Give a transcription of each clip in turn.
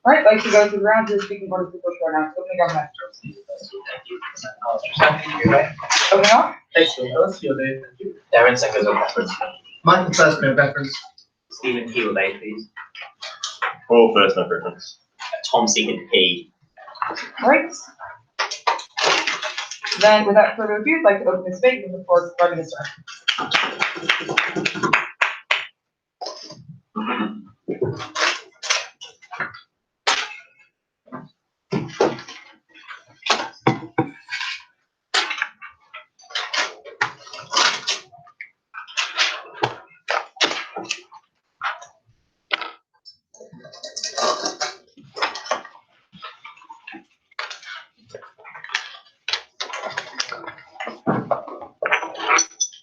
Right, like to go through the round to speaking for the people who are now opening government. Opening up? Thanks, Nicholas. Your day, thank you. Darren, second of reference. Michael, first no preference. Stephen, P, obey, please. Paul, first, no preference. Tom, second, P. Right. Then, without further ado, I'd like to open this debate with the floor to the Prime Minister.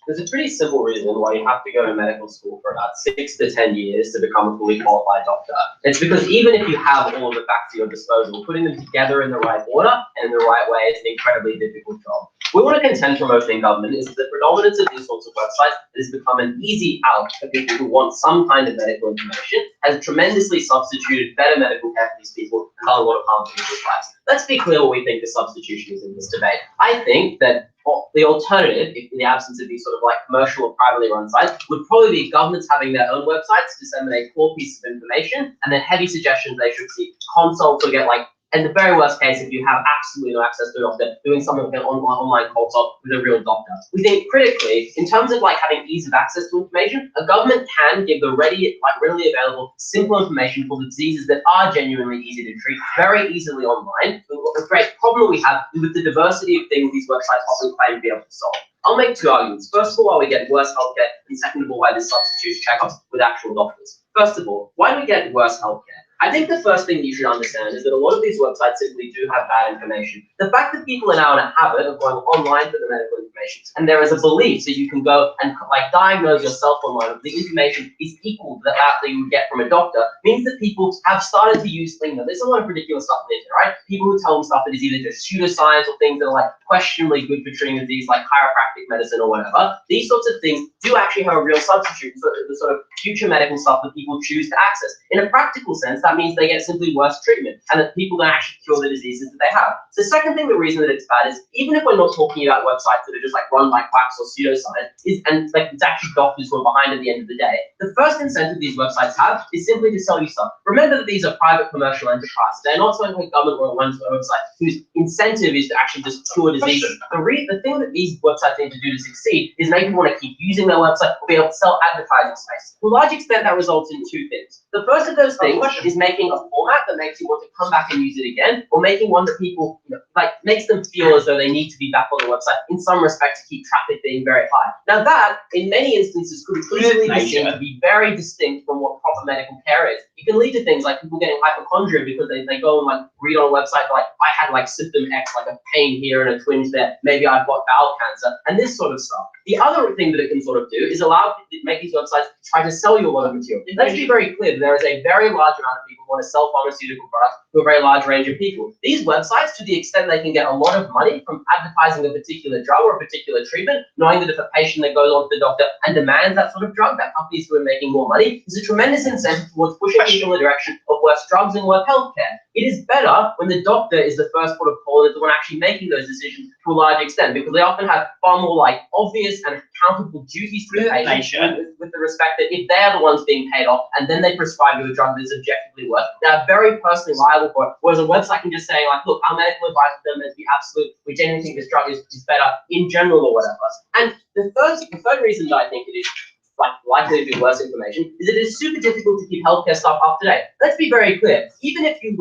There's a pretty simple reason why you have to go to medical school for about 6 to 10 years to become a fully qualified doctor. It's because even if you have all of the facts at your disposal, putting them together in the right order and in the right way is an incredibly difficult job. We want to contend for most in government is that the predominance of these sorts of websites that has become an easy out for people who want some kind of medical information has tremendously substituted better medical care for these people and done a lot of harm to people's lives. Let's be clear what we think the substitution is in this debate. I think that the alternative, in the absence of these sort of like commercial or privately run sites, would probably be governments having their own websites to disseminate core pieces of information and then heavy suggestions they should see consults or get like, in the very worst case, if you have absolutely no access to a doctor, doing something like an online consult with a real doctor. We think critically, in terms of like having ease of access to information, a government can give the readily available, simple information for the diseases that are genuinely easy to treat very easily online. The great problem we have is with the diversity of things these websites often claim to be able to solve. I'll make two arguments. First of all, why we get worse healthcare, and second of all, why this substitutes checkups with actual doctors. First of all, why do we get worse healthcare? I think the first thing you should understand is that a lot of these websites simply do have bad information. The fact that people are now in a habit of going online for the medical information, and there is a belief that you can go and like diagnose yourself online, the information is equal to that you would get from a doctor, means that people have started to use things. There's a lot of ridiculous stuff in there, right? People who tell them stuff that is either just pseudoscience or things that are like questionably good for treating disease, like chiropractic medicine or whatever. These sorts of things do actually have a real substitute for the sort of future medical stuff that people choose to access. In a practical sense, that means they get simply worse treatment and that people don't actually cure the diseases that they have. The second thing, the reason that it's bad is even if we're not talking about websites that are just like run by quacks or pseudoscience, and like it's actually doctors who are behind at the end of the day, the first incentive these websites have is simply to sell you stuff. Remember that these are private commercial enterprises. They're not something like government or a website whose incentive is to actually just cure diseases. The thing that these websites need to do to succeed is make people want to keep using their website or be able to sell advertising space. To a large extent, that results in two things. The first of those things is making a format that makes you want to come back and use it again, or making one that people, makes them feel as though they need to be back on the website in some respect to keep traffic being very high. Now that, in many instances, could easily be seen to be very distinct from what proper medical care is. It can lead to things like people getting hypochondria because they go and like read on a website like, I had like symptom X, like a pain here and a twinge there, maybe I've got bowel cancer, and this sort of stuff. The other thing that it can sort of do is make these websites try to sell you a lot of material. Let's be very clear, there is a very large amount of people who want to sell pharmaceutical products to a very large range of people. These websites, to the extent they can get a lot of money from advertising a particular drug or a particular treatment, knowing that if a patient that goes on to the doctor and demands that sort of drug, that companies who are making more money, is a tremendous incentive towards pushing people in the direction of worse drugs and worse healthcare. It is better when the doctor is the first port of call and is the one actually making those decisions to a large extent, because they often have far more like obvious and accountable duties to the patient with the respect that if they're the ones being paid off and then they prescribe you a drug that is objectively worse, they're very personally liable for it. Whereas a website can just say like, look, our medical advice to them is be absolute, we genuinely think this drug is better in general or whatever. And the third reason that I think it is likely to be worse information is that it is super difficult to keep healthcare stuff up to date. Let's be very clear. Even if you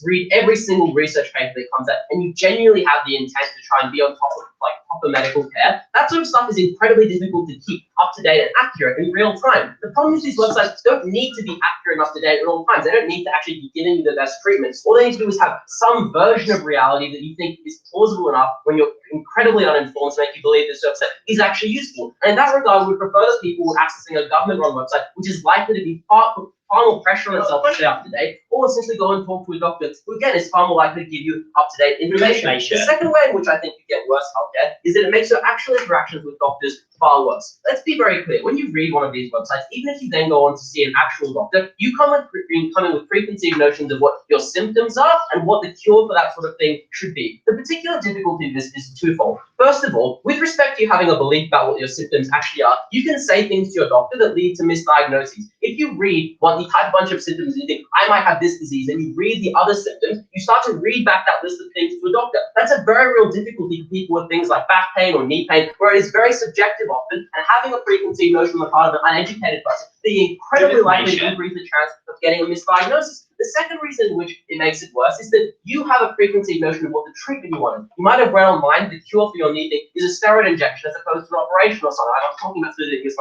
read every single research paper that comes out and you genuinely have the intent to try and be on top of proper medical care, that sort of stuff is incredibly difficult to keep up to date and accurate in real time. The problem is these websites don't need to be accurate and up to date at all times. They don't need to actually be giving you the best treatments. All they need to do is have some version of reality that you think is plausible enough when you're incredibly uninformed to make you believe this website is actually useful. And in that regard, we would prefer that people accessing a government-run website, which is likely to be far more pressure on itself to stay up to date, or essentially go and talk to a doctor, who again is far more likely to give you up-to-date information. The second way in which I think you get worse healthcare is that it makes your actual interactions with doctors far worse. Let's be very clear. When you read one of these websites, even if you then go on to see an actual doctor, you come in with preconceived notions of what your symptoms are and what the cure for that sort of thing should be. The particular difficulty of this is twofold. First of all, with respect to you having a belief about what your symptoms actually are, you can say things to your doctor that lead to misdiagnoses. If you read what the type bunch of symptoms, you think, I might have this disease, and you read the other symptoms, you start to read back that list of things to a doctor. That's a very real difficulty for people with things like back pain or knee pain, where it is very subjective often, and having a preconceived notion on the part of an uneducated person, being incredibly likely to increase the chance of getting a misdiagnosis. The second reason in which it makes it worse is that you have a preconceived notion of what the treatment you want. You might have read online the cure for your knee thing is a steroid injection as opposed to an operation or something. I'm talking about specifically because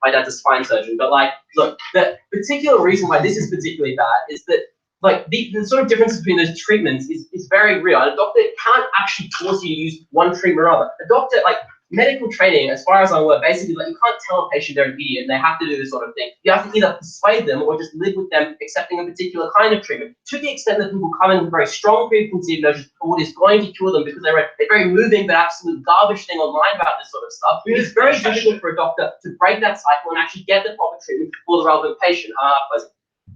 my dad's a spine surgeon, but like, look, the particular reason why this is particularly bad is that like the sort of difference between those treatments is very real. And a doctor can't actually force you to use one treatment or other. A doctor, like, medical training, as far as I'm aware, basically, like, you can't tell a patient they're an idiot and they have to do this sort of thing. You have to either persuade them or just live with them accepting a particular kind of treatment. To the extent that people come in with very strong preconceived notions of what is going to cure them because they read a very moving but absolute garbage thing online about this sort of stuff, it's very difficult for a doctor to break that cycle and actually get the proper treatment for the relevant patient.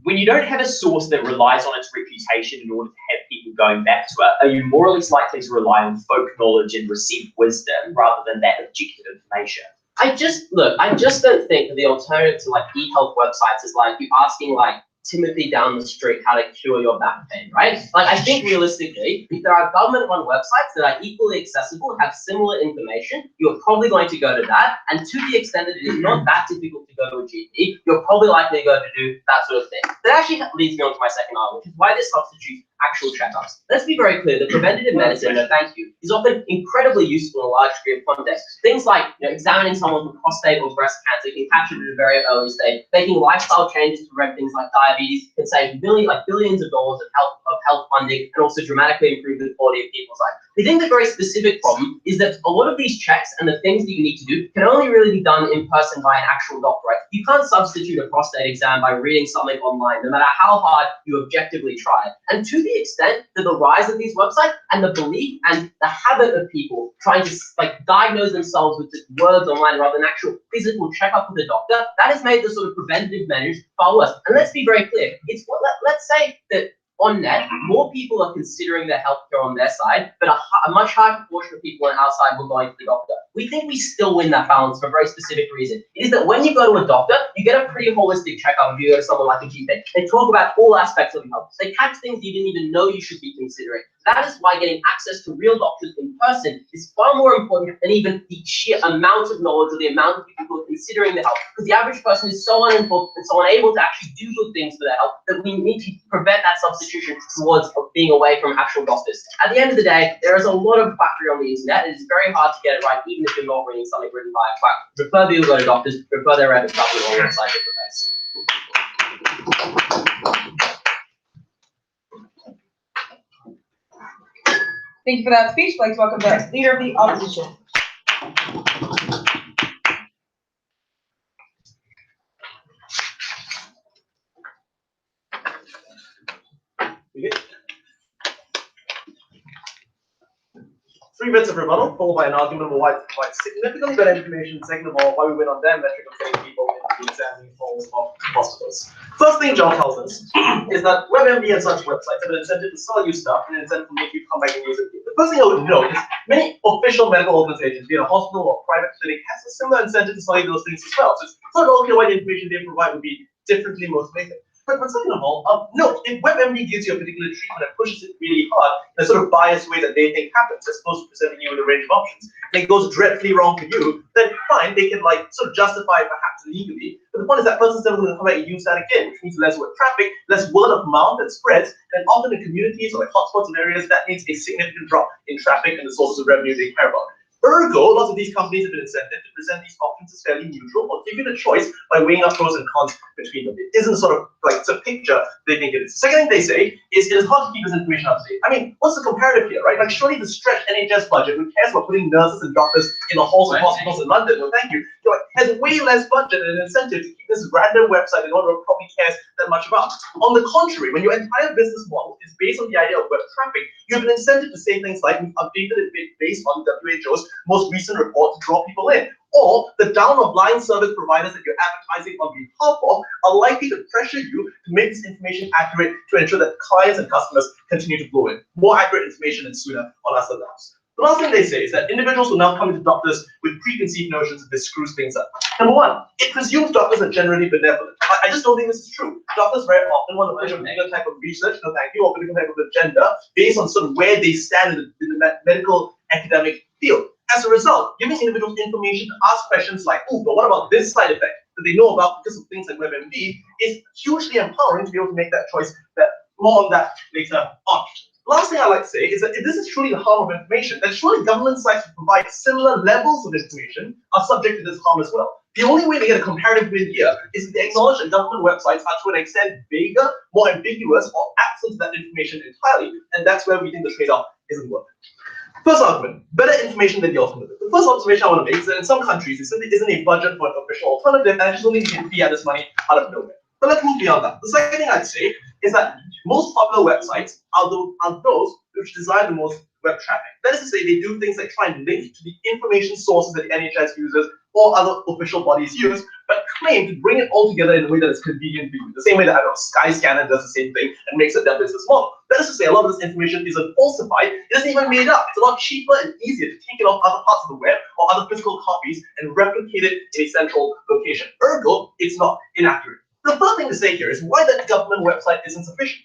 When you don't have a source that relies on its reputation in order to have people going back to it, are you more or less likely to rely on folk knowledge and received wisdom rather than that objective information? I just don't think that the alternative to like e-health websites is like you asking like Timothy down the street how to cure your back pain, right? Like, I think realistically, if there are government-run websites that are equally accessible and have similar information, you're probably going to go to that. And to the extent that it is not that difficult to go to a GP, you're probably likely to go to do that sort of thing. That actually leads me on to my second argument, which is why this substitutes actual checkups. Let's be very clear, the preventative medicine, thank you, is often incredibly useful in a large degree of context. Things like examining someone with prostate or breast cancer can catch it at a very early stage. Making lifestyle changes to prevent things like diabetes can save billions of dollars of health funding and also dramatically improve the quality of people's lives. I think the very specific problem is that a lot of these checks and the things that you need to do can only really be done in person by an actual doctor, right? You can't substitute a prostate exam by reading something online, no matter how hard you objectively try. And to the extent that the rise of these websites and the belief and the habit of people trying to like diagnose themselves with just words online rather than actual physical checkup with a doctor, that has made the sort of preventative measures far worse. And let's be very clear, let's say that on net, more people are considering their healthcare on their side, but a much higher proportion of people on our side will go to the doctor. We think we still win that balance for a very specific reason. It is that when you go to a doctor, you get a pretty holistic checkup if you go to someone like a GP. They talk about all aspects of your health. They catch things you didn't even know you should be considering. That is why getting access to real doctors in person is far more important than even the sheer amount of knowledge or the amount of people who are considering their health. Because the average person is so uninformed and so unable to actually do good things for their health that we need to prevent that substitution towards being away from actual doctors. At the end of the day, there is a lot of quackery on the internet. It is very hard to get it right, even if you're not reading something written by a quack. Prefer people go to doctors, prefer their rabbit stuff on the website for base. Thank you for that speech. I'd like to welcome the Leader of the Opposition. Three bits of rebuttal, followed by an argument of why it's quite significantly better information. Second of all, why we win on their metric of getting people into the examining halls of hospitals. First thing John tells us is that WebMD and such websites have an incentive to sell you stuff and an incentive to make you come back and use it. The first thing I would note is many official medical organizations, be it a hospital or private clinic, has a similar incentive to sell you those things as well. So it's not all clear why the information they provide would be differently motivated. But second of all, no, if WebMD gives you a particular treatment and pushes it really hard in a sort of biased way that they think happens, as opposed to presenting you with a range of options, and it goes dreadfully wrong for you, then fine, they can like sort of justify it perhaps legally. But the point is that person's never going to come back and use that again, which means less word traffic, less word of mouth that spreads, and often in communities or like hotspots and areas, that means a significant drop in traffic and the sources of revenue they care about. Ergo, lots of these companies have been incented to present these options as fairly neutral or give you the choice by weighing up pros and cons between them. It isn't sort of like it's a picture they think it is. The second thing they say is it is hard to keep this information up to date. I mean, what's the comparative here, right? Like, surely the stretched NHS budget, who cares about putting nurses and doctors in the halls of hospitals in London? No, thank you. has way less budget and incentive to keep this random website that no one probably cares that much about. On the contrary, when your entire business model is based on the idea of web traffic, you have an incentive to say things like, we've updated it based on WHO's most recent report to draw people in. Or the down-of-line service providers that you're advertising on behalf of are likely to pressure you to make this information accurate to ensure that clients and customers continue to flow in. More accurate information and sooner on us than us. The last thing they say is that individuals will now come into doctors with preconceived notions that this screws things up. Number one, it presumes doctors are generally benevolent. I just don't think this is true. Doctors very often want to push a particular type of research, no thank you, or a particular type of agenda based on sort of where they stand in the medical academic field. As a result, giving individuals information to ask questions like, oh, but what about this side effect that they know about because of things like WebMD is hugely empowering to be able to make that choice. That more on that later on. Last thing I'd like to say is that if this is truly the harm of information, then surely government sites to provide similar levels of information are subject to this harm as well. The only way to get a comparative win here is if they acknowledge that government websites are to an extent vaguer, more ambiguous, or absent of that information entirely, and that's where we think the trade-off isn't worth it. First argument, better information than the alternative. The first observation I want to make is that in some countries, there simply isn't a budget for an official alternative, and I just don't think you can fiat this money out of nowhere. But let's move beyond that. The second thing I'd say is that most popular websites are those which design the most web traffic. That is to say, they do things like try and link to the information sources that the NHS uses or other official bodies use, but claim to bring it all together in a way that is convenient for you. The same way that, I don't know, Skyscanner does the same thing and makes it their business model. That is to say, a lot of this information isn't falsified, it isn't even made up. It's a lot cheaper and easier to take it off other parts of the web or other physical copies and replicate it in a central location. Ergo, it's not inaccurate. The third thing to say here is why that government website isn't sufficient.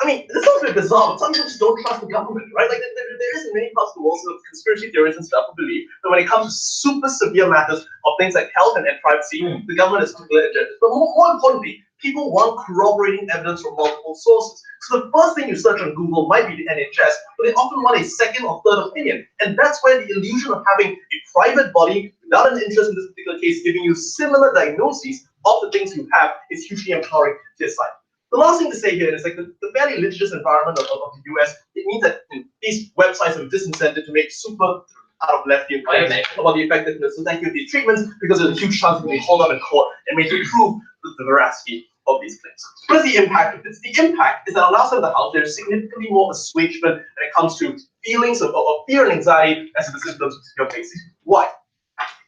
I mean, this sounds a bit bizarre, but some people just don't trust the government, right? Like, there is in many parts of the world, sort of conspiracy theories and stuff who believe that when it comes to super severe matters of things like health and privacy, the government is particular agendas. But more importantly, people want corroborating evidence from multiple sources. So the first thing you search on Google might be the NHS, but they often want a second or third opinion. And that's where the illusion of having a private body without an interest in this particular case giving you similar diagnoses of the things you have is hugely empowering to your site. The last thing to say here is like the fairly litigious environment of the US, it means that these websites are disincented to make super out of left field claims about the effectiveness and thank you of these treatments because there's a huge chance of being hauled up in court and made to prove the veracity of these claims. What is the impact of this? The impact is that on our side of the house, there's significantly more assuagement when it comes to feelings of fear and anxiety as to the symptoms you're facing. Why?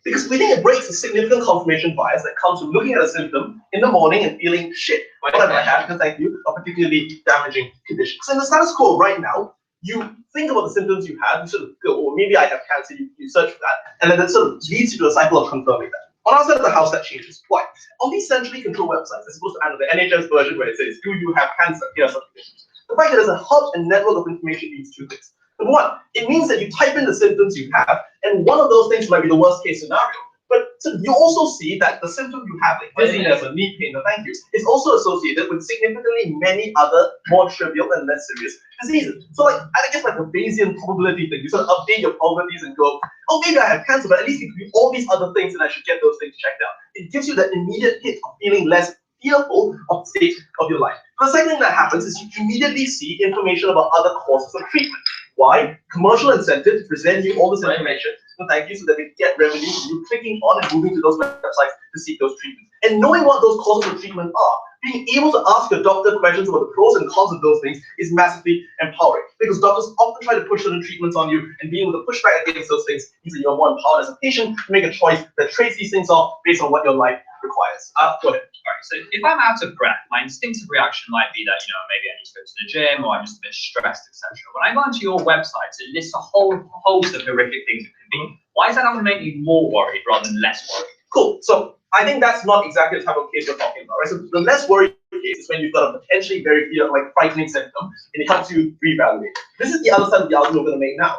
Because we think it breaks a significant confirmation bias that comes from looking at a symptom in the morning and feeling shit. Whatever I have, because thank you, a particularly damaging condition. So in the status quo right now, you think about the symptoms you have, you sort of go, oh, maybe I have cancer, you search for that, and then that sort of leads you to a cycle of confirming that. On our side of the house, that changes. Why? On these centrally controlled websites, as opposed to the NHS version where it says, do you have cancer? Here are some conditions. The fact that there's a hub and network of information means two things. Number one, it means that you type in the symptoms you have, and one of those things might be the worst case scenario. But so you also see that the symptom you have, like dizziness or knee pain, or thank you, is also associated with significantly many other more trivial and less serious diseases. So like, I guess like a Bayesian probability thing, you sort of update your probabilities and go, oh, maybe I have cancer, but at least it could be all these other things and I should get those things checked out. It gives you that immediate hit of feeling less fearful of the state of your life. The second thing that happens is you immediately see information about other courses of treatment. Why? Commercial incentives present you all this information. So thank you, so that they get revenue from you clicking on and moving to those websites to seek those treatments. And knowing what those causes of treatment are, being able to ask your doctor questions about the pros and cons of those things is massively empowering. Because doctors often try to push certain treatments on you, and being able to push back against those things means that you're more empowered as a patient to make a choice that trades these things off based on what your life requires. Go ahead. Alright, so if I'm out of breath, my instinctive reaction might be that, maybe I need to go to the gym or I'm just a bit stressed, etc. When I go onto your website, it lists a whole host of horrific things it could be. Why is that not going to make me more worried rather than less worried? Cool. So I think that's not exactly the type of case we're talking about, right? So the less worried case is when you've got a potentially very frightening symptom and it helps you reevaluate. This is the other side of the argument we're going to make now.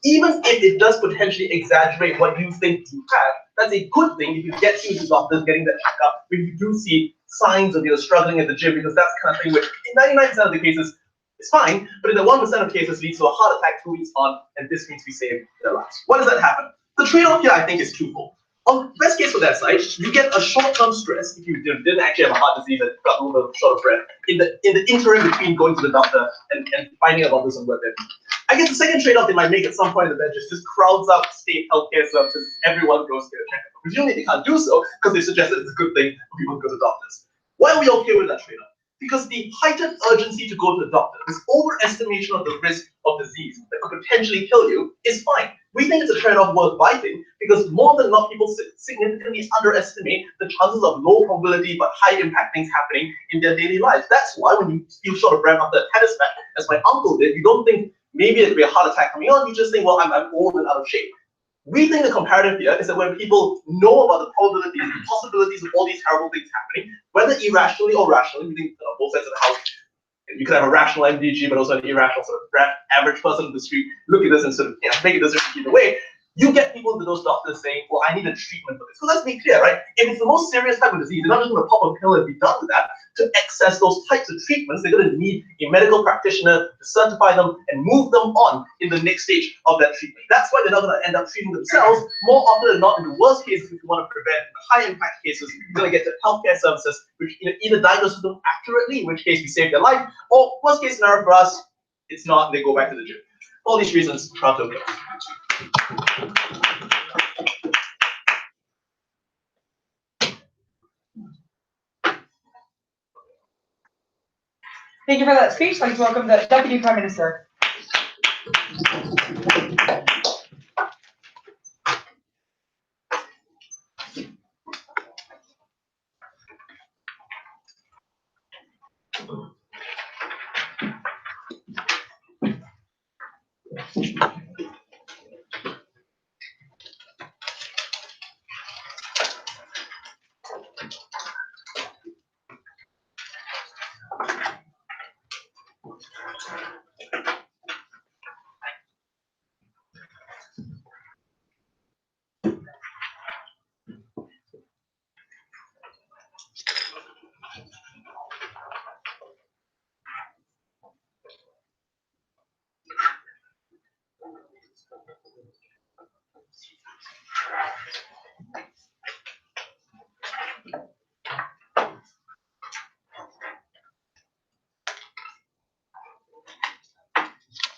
Even if it does potentially exaggerate what you think you have, that's a good thing if you get to the doctors getting that checkup when you do see signs of struggling at the gym, because that's the kind of thing which in 99% of the cases is fine, but in the 1% of cases leads to a heart attack 2 weeks on, and this means we save their lives. Why does that happen? The trade-off here, I think, is twofold. On best case for that side, you get a short-term stress if you didn't actually have a heart disease and got a little bit short of breath in the interim between going to the doctor and finding out about this on WebMD. I guess the second trade-off they might make at some point in the bench is just crowds out state healthcare services. Everyone goes to get a checkup. Presumably they can't do so because they suggest that it's a good thing for people to go to doctors. Why are we okay with that trade-off? Because the heightened urgency to go to the doctor, this overestimation of the risk of disease that could potentially kill you, is fine. We think it's a trade-off worth fighting because more than not, people significantly underestimate the chances of low probability but high impact things happening in their daily lives. That's why when you feel short of breath after a tennis match, as my uncle did, you don't think maybe it could be a heart attack coming on, you just think, well, I'm old and out of shape. We think the comparative here is that when people know about the probabilities, the possibilities of all these terrible things happening, whether irrationally or rationally, we think both sides of the house, you could have a rational MDG, but also an irrational sort of average person on the street look at this and sort of make a decision either way. You get people to those doctors saying, well, I need a treatment for this. So let's be clear, right? If it's the most serious type of disease, they're not just going to pop a pill and be done with that. To access those types of treatments, they're going to need a medical practitioner to certify them and move them on in the next stage of that treatment. That's why they're not going to end up treating themselves. More often than not, in the worst cases, if you want to prevent the high impact cases, you're going to get to healthcare services, which either diagnose them accurately, in which case we save their life, or worst case scenario for us, it's not, and they go back to the gym. For all these reasons, Toronto goes. Thank you for that speech. I'd like to welcome the Deputy Prime Minister.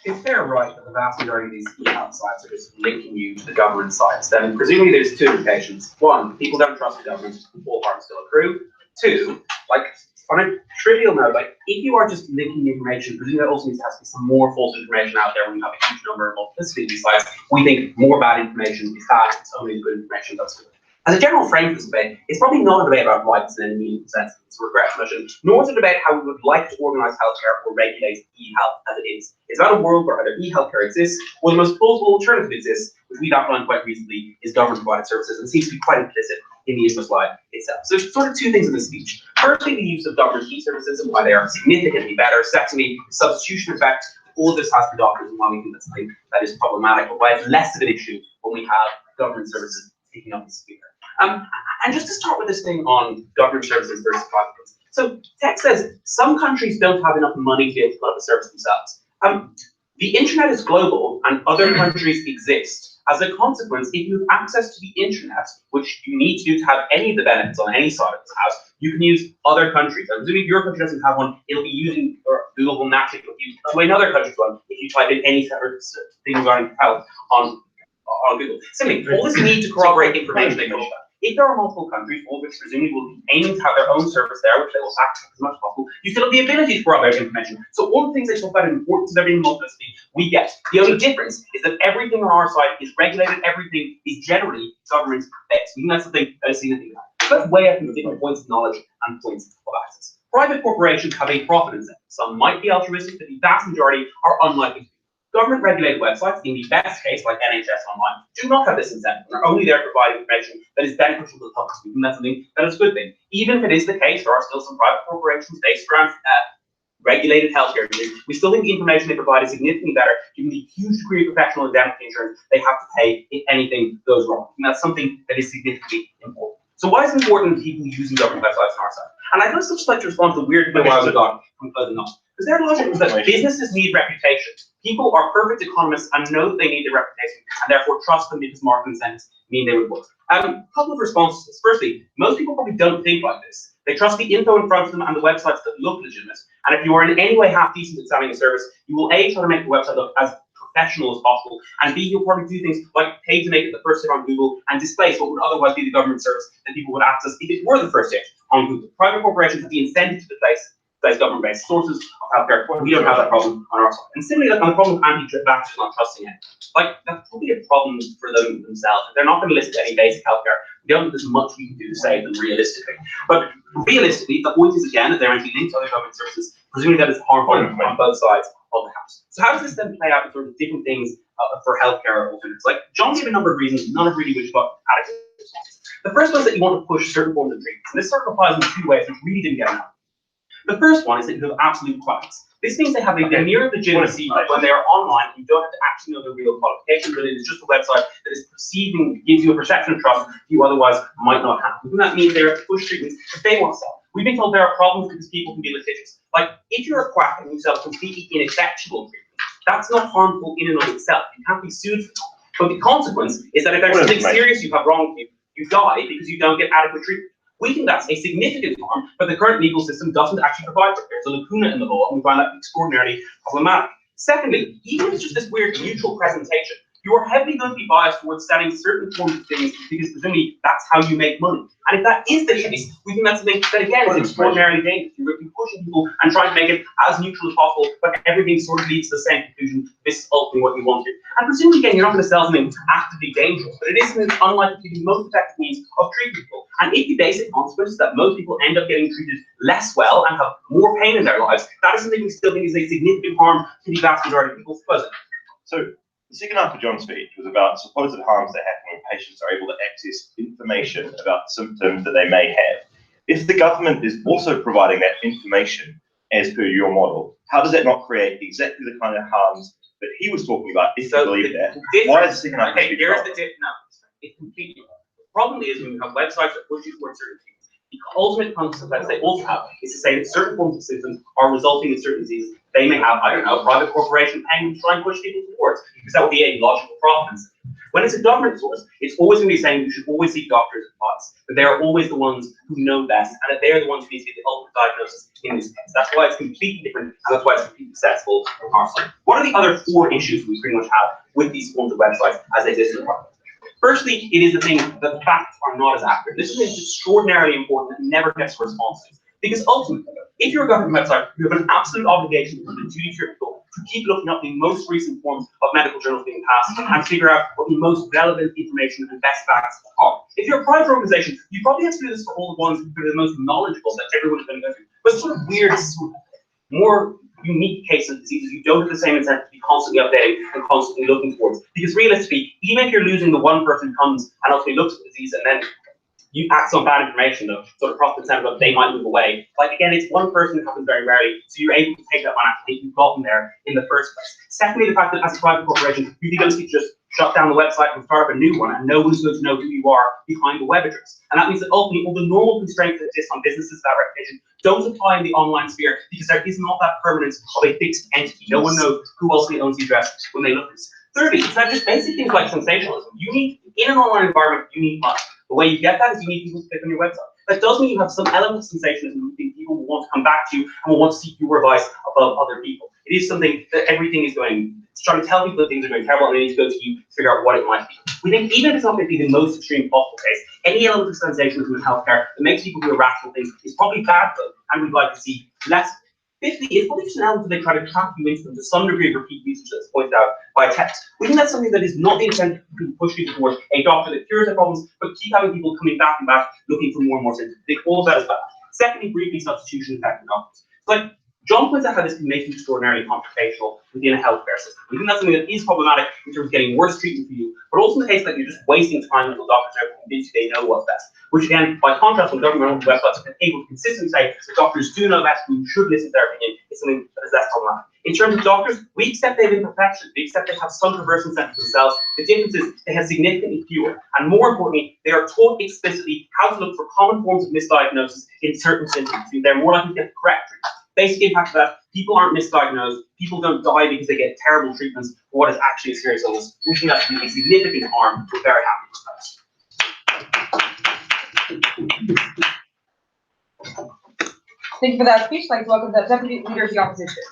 If they're right that the vast majority of these e-health sites are just linking you to the government sites, then presumably there's two implications. One, people don't trust the government, all harm still accrue. Two, like on a trivial note, like if you are just linking the information, presumably there also means there has to be some more false information out there when you have a huge number of multiplicity of these sites. We think more bad information is bad, it's only good information that's good. As a general frame for this debate, it's probably not a debate about rights in any meaningful sense, it's a regret mission, nor is it a debate how we would like to organise healthcare or regulate e-health as it is. It's about a world where either e-healthcare exists, or the most plausible alternative exists, which we've outlined quite recently, is government-provided services, and seems to be quite implicit in the info slide itself. So there's sort of two things in this speech. Firstly, the use of government e-services and why they are significantly better. Secondly, the substitution effect all this has for doctors and why we think that's something that is problematic, but why it's less of an issue when we have government services taking up the sphere. And just to start with this thing on government services versus private ones. So Teck says some countries don't have enough money to be able to put up a service themselves. The internet is global and other countries exist. As a consequence, if you have access to the internet, which you need to do to have any of the benefits on any side of the house, you can use other countries. And presumably if your country doesn't have one, it'll be using, or Google will naturally put you to another country's one if you type in any separate thing regarding health on Google. Similarly, all this need to corroborate information they know about. If there are multiple countries, all of which presumably will be aiming to have their own service there, which they will access as much as possible, you still have the ability to corroborate information. So all the things they talk about in the importance of there being multiplicity, we get. The only difference is that everything on our side is regulated, everything is generally government-based. We think that's something that is significant. So let's weigh up the different points of knowledge and points of access. Private corporations have a profit incentive. Some might be altruistic, but the vast majority are unlikely to be. Government-regulated websites, in the best case, like NHS Online, do not have this incentive and are only there to provide information that is beneficial to the public. We think that's something that is a good thing. Even if it is the case, there are still some private corporations based around regulated healthcare. We still think the information they provide is significantly better, given the huge degree of professional indemnity insurance they have to pay if anything goes wrong. And that's something that is significantly important. So why is it important to people using government websites on our side? And I'd just like to respond to the weird question I got from closing up. Because their logic is that businesses need reputation. People are perfect economists and know that they need their reputation, and therefore trust them because market incentives mean they would work. A couple of responses to this. Firstly, most people probably don't think like this. They trust the info in front of them and the websites that look legitimate. And if you are in any way half decent at selling a service, you will A, try to make the website look as professional as possible, and B, he'll probably do things like pay to make it the first hit on Google and displace what would otherwise be the government service that people would access if it were the first hit on Google. Private corporations have the incentive to place government-based sources of healthcare. We don't have that problem on our side. And similarly, like on the problem of anti-vaxxers not trusting it, like that's probably a problem for them themselves. They're not going to listen to any basic healthcare. We don't think there's much we can do to save them realistically. But realistically, the point is again that they're anti-linked to other government services, presumably that is harmful on both sides of the house. So how does this then play out in sort of different things for healthcare alternatives? Like John gave a number of reasons, none of really which got adequate responses. The first one is that you want to push certain forms of treatment. And this sort of applies in two ways, which really didn't get enough. The first one is that you have absolute quacks. This means they have a mere legitimacy when they are online. You don't have to actually know their real qualifications, but it is just a website that is perceiving, gives you a perception of trust you otherwise might not have. And that means they're push treatments that they want to sell. We've been told there are problems because people can be litigious. Like if you're a quack and you sell completely ineffectual treatment, that's not harmful in and of itself. You can't be sued for that. But the consequence is that if there's something serious you have wrong with you, you die because you don't get adequate treatment. We think that's a significant harm, but the current legal system doesn't actually provide for it. There's a lacuna in the law, and we find that extraordinarily problematic. Secondly, even if it's just this weird neutral presentation, you are heavily going to be biased towards selling certain forms of things because presumably that's how you make money. And if that is the case, we think that's something that again is extraordinarily dangerous. You're pushing people and trying to make it as neutral as possible, but everything sort of leads to the same conclusion. This is ultimately what you wanted. And presumably again, you're not going to sell something actively dangerous, but it is something that's unlikely to be the most effective means of treating people. And if the basic consequence is that most people end up getting treated less well and have more pain in their lives, that is something we still think is a significant harm to the vast majority of people. So the second half of John's speech was about supposed harms that happen when patients are able to access information about symptoms that they may have. If the government is also providing that information as per your model, how does that not create exactly the kind of harms that he was talking about if you believe that? Why is the second half of the speech wrong? It's completely wrong. The problem is when you have websites that push you towards certain things, the ultimate consequence they also have is to say that certain forms of symptoms are resulting in certain diseases. They may have, I don't know, a private corporation paying to try and push people towards, because that would be a logical profit. When it's a government source, it's always going to be saying you should always seek doctors' advice, that they are always the ones who know best, and that they're the ones who need to get the ultimate diagnosis in this case. That's why it's completely different, and that's why it's completely successful from our side. What are the other four issues we pretty much have with these forms of websites as they exist in the market? Firstly, it is the thing that the facts are not as accurate. This is extraordinarily important and never gets responses. Because ultimately, if you're a government website, you have an absolute obligation to the duty to your people to keep looking up the most recent forms of medical journals being passed and figure out what the most relevant information and best facts are. If you're a private organization, you probably have to do this for all the ones who are the most knowledgeable that everyone is going to go through. But it's sort of weird, more unique cases of diseases, you don't have the same incentive to be constantly updating and constantly looking towards. Because realistically, even if you're losing the one person who comes and ultimately looks at the disease and then you act on bad information, though, sort of profit incentive of they might move away. Like again, it's one person, it happens very rarely, so you're able to take that one after you've gotten there in the first place. Secondly, the fact that as a private corporation, you're going to just shut down the website and start up a new one, and no one's going to know who you are behind the web address. And that means that ultimately all the normal constraints that exist on businesses that reputation don't apply in the online sphere because there is not that permanence of a fixed entity. No one knows who ultimately owns the address when they look at this. Thirdly, it's not just basic things like sensationalism. You need, in an online environment, you need money. The way you get that is you need people to click on your website. That does mean you have some element of sensationalism. You think people will want to come back to you and will want to seek your advice above other people. It is something that everything is going, it's trying to tell people that things are going terrible and they need to go to you to figure out what it might be. We think even if it's not going to be the most extreme possible case, any element of sensationalism in healthcare that makes people do irrational things is probably bad for them, and we'd like to see less. Fifthly, it's probably just an element that they try to trap you into them to some degree of repeat usage that's pointed out by text. We think that's something that is not the intent to push people towards a doctor that cures their problems, but keep having people coming back and back looking for more and more symptoms. I think all of that is bad. Secondly, briefly, substitution effect in doctors. Like John points out how this can make you extraordinarily confrontational within a healthcare system. We think that's something that is problematic in terms of getting worse treatment for you, but also in the case that you're just wasting time until doctors are convinced they know what's best. Which again, by contrast, when government websites are able to consistently say that doctors do know best and you should listen to their opinion, is something that is less problematic. In terms of doctors, we accept they have imperfections. We accept they have some perverse incentives themselves. The difference is they have significantly fewer. And more importantly, they are taught explicitly how to look for common forms of misdiagnosis in certain symptoms. They're more likely to get the correct treatment. Basic impact of that, people aren't misdiagnosed. People don't die because they get terrible treatments for what is actually a serious illness. We think that's a significant harm. We're very happy with that. Thank you for that speech. I'd like to welcome the Deputy Leader of the Opposition.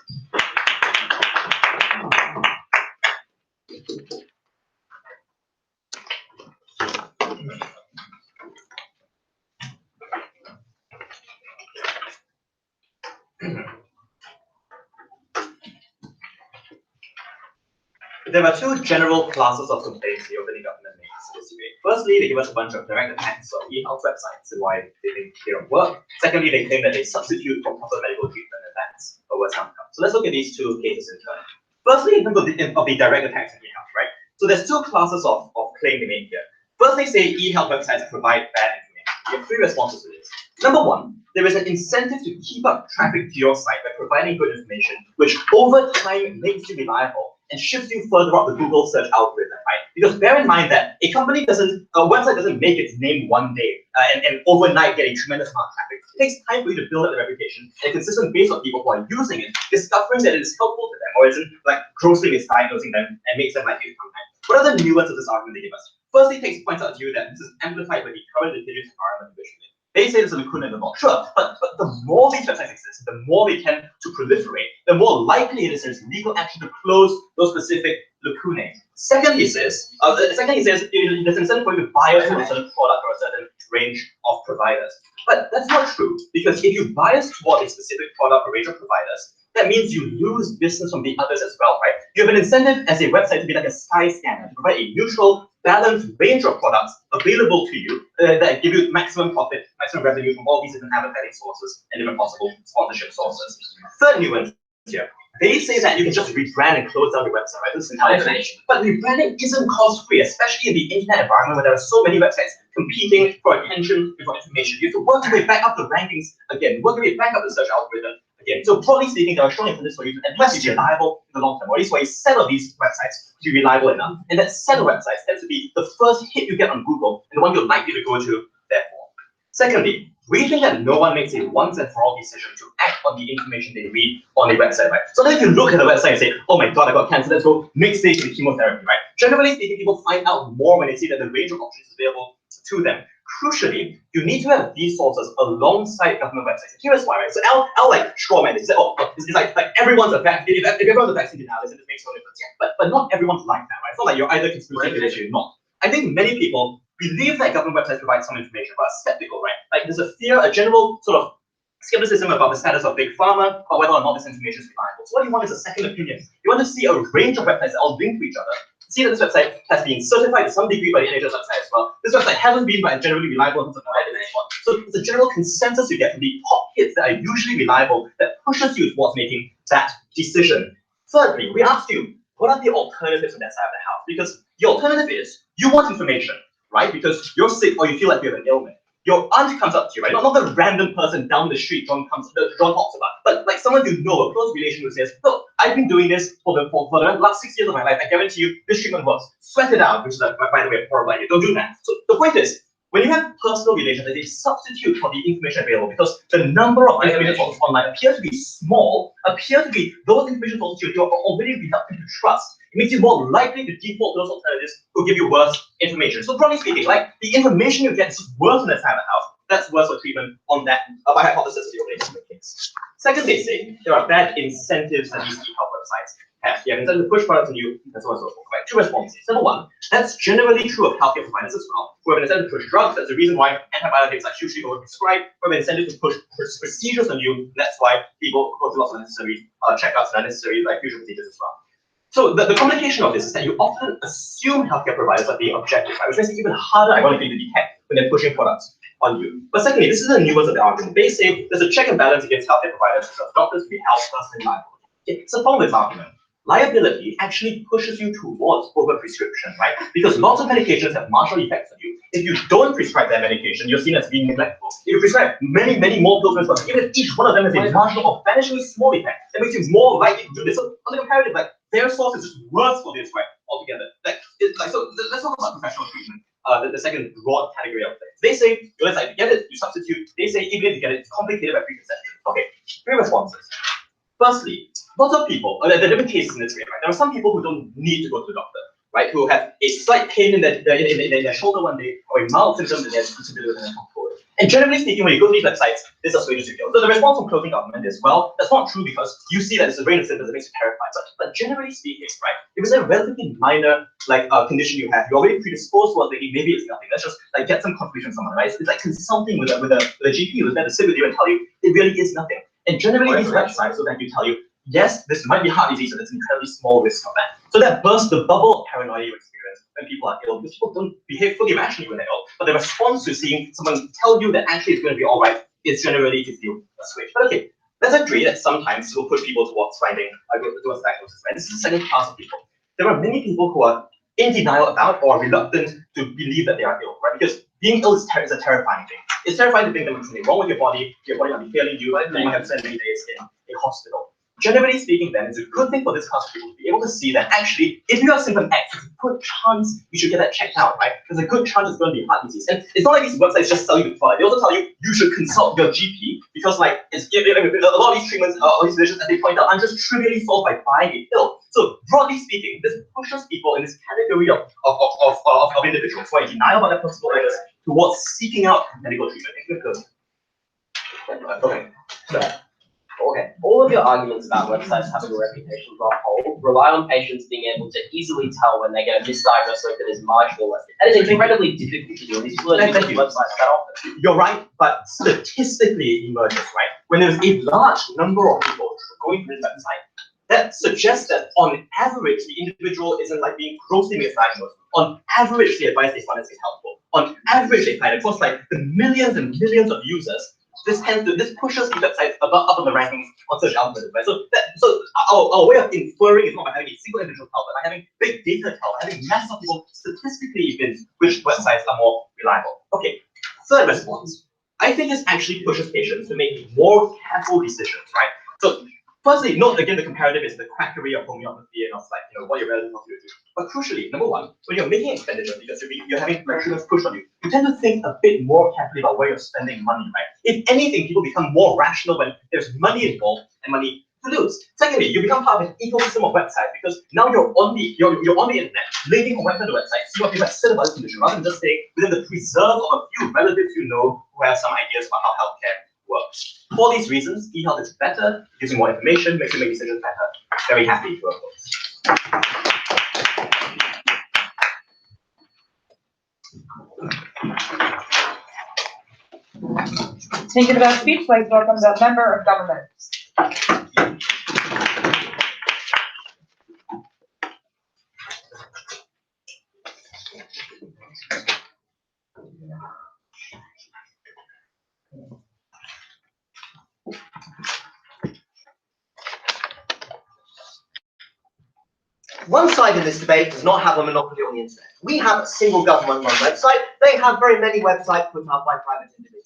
There are two general classes of complaints the opening government makes this debate. Firstly, they give us a bunch of direct attacks on e-health websites and why they think they don't work. Secondly, they claim that they substitute for proper medical treatment, and that's a worse outcome. So let's look at these two cases in turn. Firstly, in terms of the direct attacks on e-health, right? So there's two classes of claim they make here. First, they say e-health websites provide bad information. You have three responses to this. Number one, there is an incentive to keep up traffic to your site by providing good information, which over time makes you reliable and shifts you further up the Google search algorithm, right? Because bear in mind that a website doesn't make its name one day and overnight get a tremendous amount of traffic. It takes time for you to build up the reputation and a consistent base of people who are using it, discovering that it is helpful to them or isn't like grossly misdiagnosing them and makes them likely to come back. What are the nuances of this argument they give us? Firstly, it points out to you that this is amplified by the current litigious environment visually. They say there's a lacuna in the law, sure, but the more these websites exist, the more they tend to proliferate, the more likely it is there's legal action to close those specific lacunae. Secondly, it says there's an incentive for you to bias to a certain product or a certain range of providers. But that's not true, because if you bias toward a specific product or range of providers, that means you lose business from the others as well, right? You have an incentive as a website to be like a sky scanner, to provide a neutral, balanced range of products available to you that give you maximum profit, maximum revenue from all these different advertising sources and different possible sponsorship sources. Third nuance here, they say that you can just rebrand and close down your website, right? This is intelligent. But rebranding isn't cost-free, especially in the internet environment where there are so many websites competing for attention and for information. You have to work your way back up the rankings again, work your way back up the search algorithm again. So broadly speaking, there are strong incentives for you to at least be reliable in the long term, or at least for a set of these websites to be reliable enough. And that set of websites tends to be the first hit you get on Google and the one you're likely to go to, therefore. Secondly, we think that no one makes a once and for all decision to act on the information they read on a website, right? So then if you look at the website and say, oh my god, I got cancer, let's go next stage with chemotherapy, right? Generally speaking, people find out more when they see that the range of options is available to them. Crucially, you need to have these sources alongside government websites. Here's why, right? So I'll like strawman it. Say, oh, it's like everyone's a vaccine. If everyone's a vaccine denialist, it makes no difference. Yeah, but not everyone's like that, right? It's not like you're either conspiracy theorist or you're not. I think many people believe that government websites provide some information, but are skeptical, right? Like there's a fear, a general sort of skepticism about the status of big pharma, or whether or not this information is reliable. So what you want is a second opinion. You want to see a range of websites that all link to each other. See that this website has been certified to some degree by the NHS website as well. This website hasn't been generally reliable in terms of evidence. So it's a general consensus you get from the top hits that are usually reliable that pushes you towards making that decision. Thirdly, we asked you, what are the alternatives on that side of the house? Because the alternative is you want information, right? Because you're sick or you feel like you have an ailment. Your aunt comes up to you, right? Not the random person down the street John talks about, but like someone you know, a close relation who says, look, I've been doing this for the last 6 years of my life. I guarantee you this treatment works. Sweat it out, which is, by the way, a horrible idea. Don't do that. So the point is, when you have personal relations, they substitute for the information available because the number of information sources online appear to be small, those information sources you're already reluctant to trust. It makes you more likely to default to those alternatives who give you worse information. So broadly speaking, like the information you get is worse on that side of the house. That's worse for treatment on that by hypothesis of the opening case. Second, they say there are bad incentives that these e-health websites have. You have incentive to push products on you, and so on and so forth. Right? Two responses. Number one, that's generally true of healthcare providers as well. Who have an incentive to push drugs, that's the reason why antibiotics are hugely overprescribed. Who have an incentive to push procedures on you, that's why people go through lots of unnecessary checkups and unnecessary like fusion procedures as well. So the complication of this is that you often assume healthcare providers are being objective, right? Which makes it even harder, ironically, to detect when they're pushing products on you. But secondly, this is the nuance of the argument. They say there's a check and balance against healthcare providers because doctors to be held personally liable. It's a problem with this argument. Liability actually pushes you towards overprescription, right? Because lots of medications have marginal effects on you. If you don't prescribe that medication, you're seen as being neglectful. If you prescribe many, many more pills, even if each one of them has a marginal or vanishingly small effect, that makes you more likely to do this. So on the comparative, like their source is just worse for this, right? Altogether. So let's talk about professional treatment. The second broad category of things. They say, let's like get it, you substitute. They say even if you get it, it's complicated by preconception. Okay, three responses. Firstly, lots of people, there are different cases in this way, right? There are some people who don't need to go to the doctor, right? Who have a slight pain in their shoulder one day, or a mild symptom that they have to do with their control. And generally speaking, when you go to these websites, this is wages you go. So the response from closing government is, well, that's not true because you see that there's a range of symptoms that makes you terrified. But generally speaking, right, if it's a relatively minor condition you have, you're already predisposed towards thinking maybe it's nothing. Let's just like get some confirmation from someone, right? It's like consulting with a GP who's there to sit with you and tell you it really is nothing. And generally these websites will then tell you, yes, this might be heart disease, but it's an incredibly small risk of that. So that bursts the bubble of paranoia you experience when people are ill, because people don't behave fully rationally when they're ill, but the response to seeing someone tell you that actually it's going to be all right is generally to feel a switch. But okay, let's agree that sometimes we'll push people towards finding towards diagnosis. Right? This is the second class of people. There are many people who are in denial about or reluctant to believe that they are ill, right? Because being ill is a terrifying thing. It's terrifying to think that there's something wrong with your body might be failing you, and you might have spent many days in a hospital. Generally speaking, then, it's a good thing for this class of people to be able to see that actually, if you have symptom X, there's a good chance you should get that checked out, right? There's a good chance it's going to be heart disease. And it's not like these websites just tell you before. They also tell you you should consult your GP because, like, a lot of these treatments, all these conditions, as they point out, are just trivially solved by buying a pill. So, broadly speaking, this pushes people in this category of individuals who are in denial about their personal illness towards seeking out medical treatment. Okay. Okay, all of your arguments about websites having a reputation for a whole rely on patients being able to easily tell when they get a misdiagnosed that is marginal. That is incredibly difficult to do. These people are using websites that often. You're right, but statistically it emerges, right? When there's a large number of people going through this website, that suggests that on average, the individual isn't like being grossly misdiagnosed. On average, the advice they find is helpful. On average, they find across like the millions and millions of users, this pushes the websites up on the rankings on search algorithms, right? So our way of inferring is not by having a single individual tell, but by having big data tell, having mass of people statistically evince which websites are more reliable. Okay, third response. I think this actually pushes patients to make more careful decisions, right? So firstly, note again the comparative is the quackery of homeopathy and of like, what your relatives want you to do. But crucially, number one, when you're making expenditure because you're having pressure pushed on you, you tend to think a bit more carefully about where you're spending money, right? If anything, people become more rational when there's money involved and money to lose. Secondly, you become part of an ecosystem of websites because now you're on the internet, linking from website to website, see what people have said about this condition, rather than just staying within the preserve of a few relatives you know who have some ideas about how healthcare works. For these reasons, e-health is better, using more information makes you make decisions better. Very happy to oppose. Thinking about speech, please welcome the member of government. One side in this debate does not have a monopoly on the internet. We have a single government-run website. They have very many websites put up by private individuals.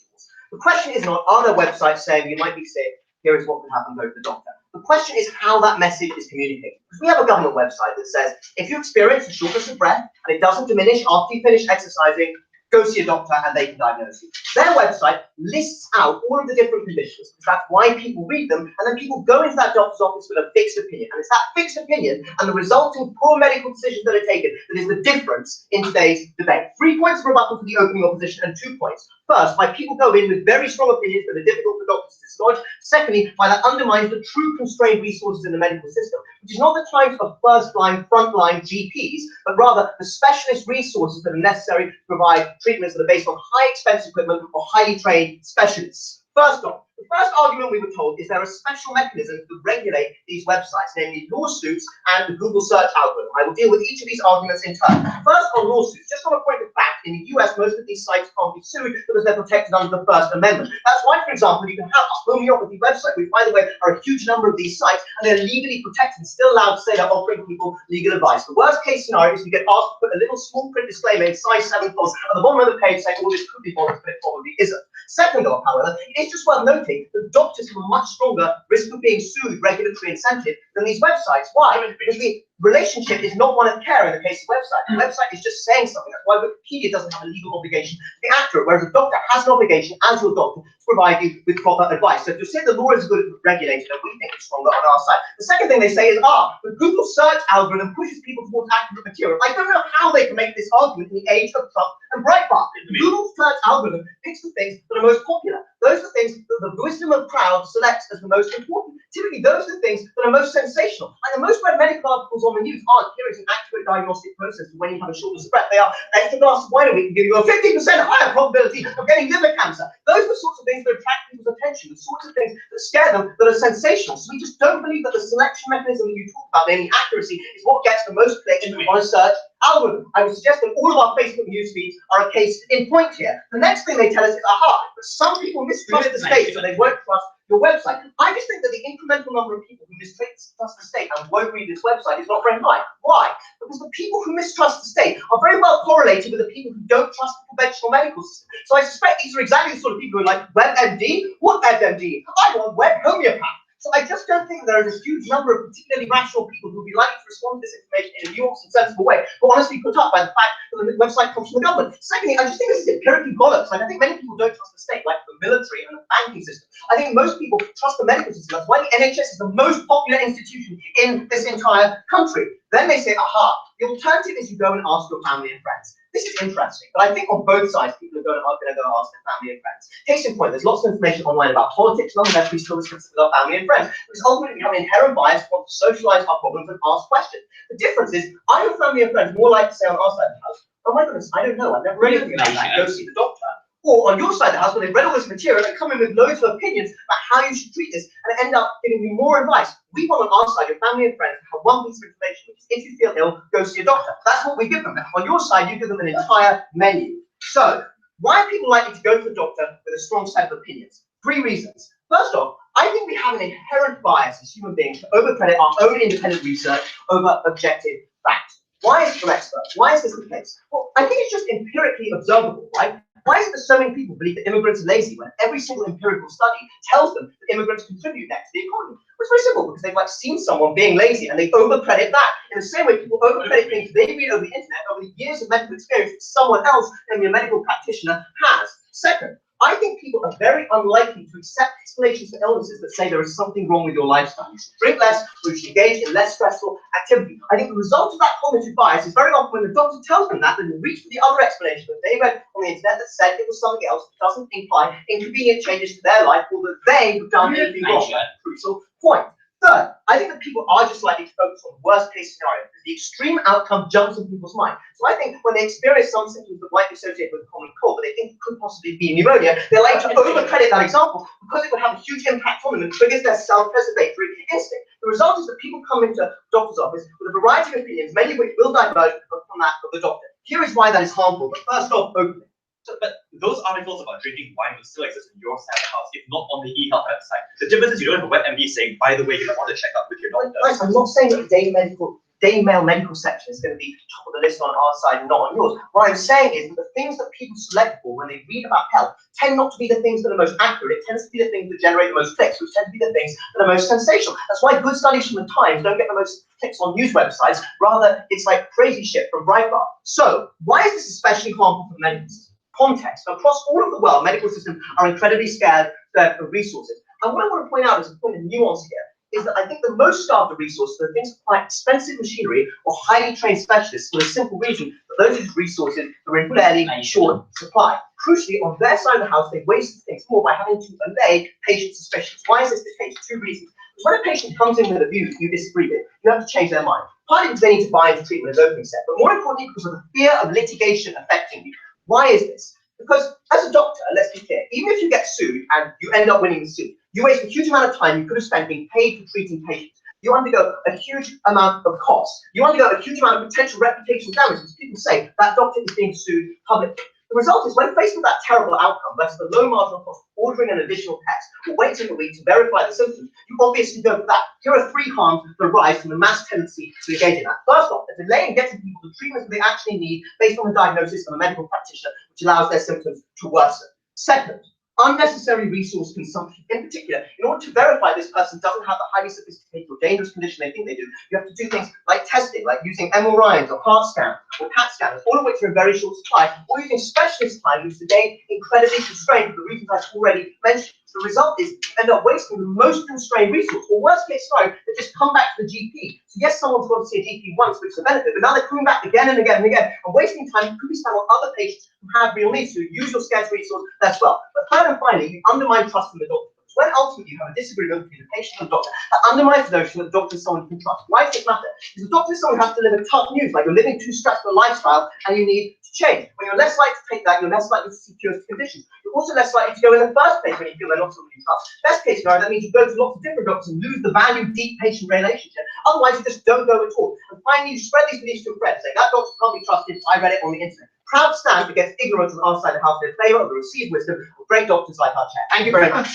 The question is not, are there websites saying you might be sick, here is what could happen, go to the doctor. The question is how that message is communicated. Because we have a government website that says, if you experience a shortness of breath and it doesn't diminish after you finish exercising, go see a doctor and they can diagnose you. Their website lists out all of the different conditions, because that's why people read them, and then people go into that doctor's office with a fixed opinion. And it's that fixed opinion and the resulting poor medical decisions that are taken that is the difference in today's debate. 3 points of rebuttal to the opening opposition and 2 points. First, why people go in with very strong opinions that are difficult for doctors to dislodge. Secondly, why that undermines the true constrained resources in the medical system, which is not the time for first-line, front-line GPs, but rather the specialist resources that are necessary to provide treatments that are based on high-expense equipment or highly trained specialists. First off, the first argument we were told is there are special mechanisms to regulate these websites, namely lawsuits and the Google search algorithm. I will deal with each of these arguments in turn. First, on lawsuits, just on a point of fact, in the US, most of these sites can't be sued because they're protected under the First Amendment. That's why, for example, you can have a homeopathy website, which, by the way, are a huge number of these sites, and they're legally protected and still allowed to say they're offering people legal advice. The worst case scenario is you get asked to put a little small print disclaimer in size 7 font at the bottom of the page saying, well, this could be honest, but it probably isn't. Second off, however, it's just worth noting that doctors have a much stronger risk of being sued regulatory incentive than these websites. Why? Because the relationship is not one of care in the case of website. The website is just saying something. That's why Wikipedia doesn't have a legal obligation to be accurate, whereas a doctor has an obligation as your doctor to provide you with proper advice. So if you say the law is good at regulating, then we think it's stronger on our side. The second thing they say is, the Google search algorithm pushes people towards accurate material. I don't know how they can make this argument in the age of Trump and Breitbart. Google's search algorithm picks the things that are most popular. Those are things that the wisdom of crowd selects as the most important. Typically, those are the things that are most sensational. Like the most read medical articles common use aren't, here is an accurate diagnostic process for when you have a shortness of breath. They are, extra glass of wine a week can give you a 50% higher probability of getting liver cancer. Those are the sorts of things that attract people's attention, the sorts of things that scare them, that are sensational. So we just don't believe that the selection mechanism that you talk about, namely accuracy, is what gets the most clicks on a search algorithm. I would suggest that all of our Facebook news feeds are a case in point here. The next thing they tell us is, aha, but some people mistrust the state, so they won't trust your website. I just think that the incremental number of people who mistrust the state and won't read this website is not very high. Why? Because the people who mistrust the state are very well correlated with the people who don't trust the conventional medical system. So I suspect these are exactly the sort of people who are like, WebMD? What WebMD? I want web homeopath. So I just don't think there is a huge number of particularly rational people who would be likely to respond to this information in a nuanced and sensible way, but honestly put up by the fact that the website comes from the government. Secondly, I just think this is empirically bollocks. Like, I think many people don't trust the state, like the military and the banking system. I think most people trust the medical system. That's why the NHS is the most popular institution in this entire country. Then they say, aha, the alternative is you go and ask your family and friends. This is interesting, but I think on both sides, people are going to go ask their family and friends. Case in point, there's lots of information online about politics, nonetheless, we still discuss it with our family and friends, because ultimately we have an inherent bias to want to socialize our problems and ask questions. The difference is, are your family and friends more likely to say on our side of the house, oh my goodness, I don't know, I've never read anything about that, go see the doctor. Or on your side of the house, when they've read all this material, they come in with loads of opinions about how you should treat this, and end up giving you more advice. We want on our side, your family and friends, to have one piece of information, which is if you feel ill, go see a doctor. That's what we give them. On your side, you give them an entire menu. So, why are people likely to go to a doctor with a strong set of opinions? 3 reasons. First off, I think we have an inherent bias as human beings to overcredit our own independent research over objective facts. Why is it from experts? Why is this the case? Well, I think it's just empirically observable, right? Why is it that so many people believe that immigrants are lazy when every single empirical study tells them that immigrants contribute net to the economy? Well, it's very simple, because they've like seen someone being lazy and they overcredit that. In the same way, people overcredit things they read over the internet over the years of medical experience that someone else, namely a medical practitioner, has. Second, I think people are very unlikely to accept explanations for illnesses that say there is something wrong with your lifestyle. You should drink less, or you should engage in less stressful activity. I think the result of that cognitive bias is very often when the doctor tells them that, they will reach for the other explanation that they read on the internet that said it was something else that doesn't imply inconvenient changes to their life or that they have done anything wrong. Crucial point. Third, I think that people are just likely to focus on the worst case scenario because the extreme outcome jumps in people's mind. So I think when they experience some symptoms that might be associated with a common cold, but they think it could possibly be pneumonia, they're likely to overcredit that example because it would have a huge impact on them and triggers their self-preservatory instinct. The result is that people come into the doctor's office with a variety of opinions, many of which will diverge from that of the doctor. Here is why that is harmful, but first off, openly. So, but those articles about drinking wine will still exist in your side of the house, if not on the eHealth website. The difference is you don't have a WebMD saying, by the way, you might want to check up with your doctor. Guys, I'm not saying that the Daily Mail medical section is going to be top of the list on our side and not on yours. What I'm saying is that the things that people select for when they read about health tend not to be the things that are most accurate. It tends to be the things that generate the most clicks, which tend to be the things that are most sensational. That's why good studies from the Times don't get the most clicks on news websites. Rather, it's like crazy shit from Breitbart. So, why is this especially harmful for the medical system? Context. Across all of the world, medical systems are incredibly scared of resources. And what I want to point out as a point of nuance here is that I think the most starved of resources are things like expensive machinery or highly trained specialists for the simple reason that those resources are in fairly short supply. Crucially, on their side of the house, they wasted things more by having to allay patient suspicions. Why is this the case? 2 reasons. Because when a patient comes in with a view you disagree with, you have to change their mind. Partly because they need to buy into treatment as opening set, but more importantly because of the fear of litigation affecting you. Why is this? Because as a doctor, let's be clear, even if you get sued and you end up winning the suit, you waste a huge amount of time you could have spent being paid for treating patients. You undergo a huge amount of costs. You undergo a huge amount of potential reputational damage because people say that doctor is being sued publicly. The result is when faced with that terrible outcome, that's the low marginal cost of ordering an additional test or waiting a week to verify the symptoms, you obviously go for that. Here are 3 harms that arise from the mass tendency to engage in that. First off, a delay in getting people the treatments that they actually need based on the diagnosis of a medical practitioner, which allows their symptoms to worsen. Second, unnecessary resource consumption. In particular, in order to verify this person doesn't have the highly sophisticated or dangerous condition they think they do, you have to do things like testing, like using MRIs or heart scans or CAT scans, all of which are in very short supply, or using specialist time, which is again incredibly constrained for the reasons I've already mentioned. The result is you end up wasting the most constrained resource, or worst case scenario, they just come back to the GP. So yes, someone's gone to see a GP once, which is a benefit, but now they're coming back again and again and again, and wasting time could be spent on other patients who have real needs, who use your scarce resource as well. But third and finally, you undermine trust in the doctor. when ultimately you have a disagreement between the patient and the doctor, that undermines the notion that the doctor is someone you can trust. Why does this matter? Because the doctor is someone who has to live a tough news, like you're living too stressful a lifestyle and you need to change. When you're less likely to take that, you're less likely to see cures to conditions. You're also less likely to go in the first place when you feel they're not someone you trust. Best case scenario, that means you go to lots of different doctors and lose the value deep patient relationship. Otherwise, you just don't go at all. And finally, you spread these beliefs to your friends. Say, that doctor can't be trusted. I read it on the internet. Proud stand against ignorance on our side of how to favour the received wisdom of great doctors like our chair. Thank you very much.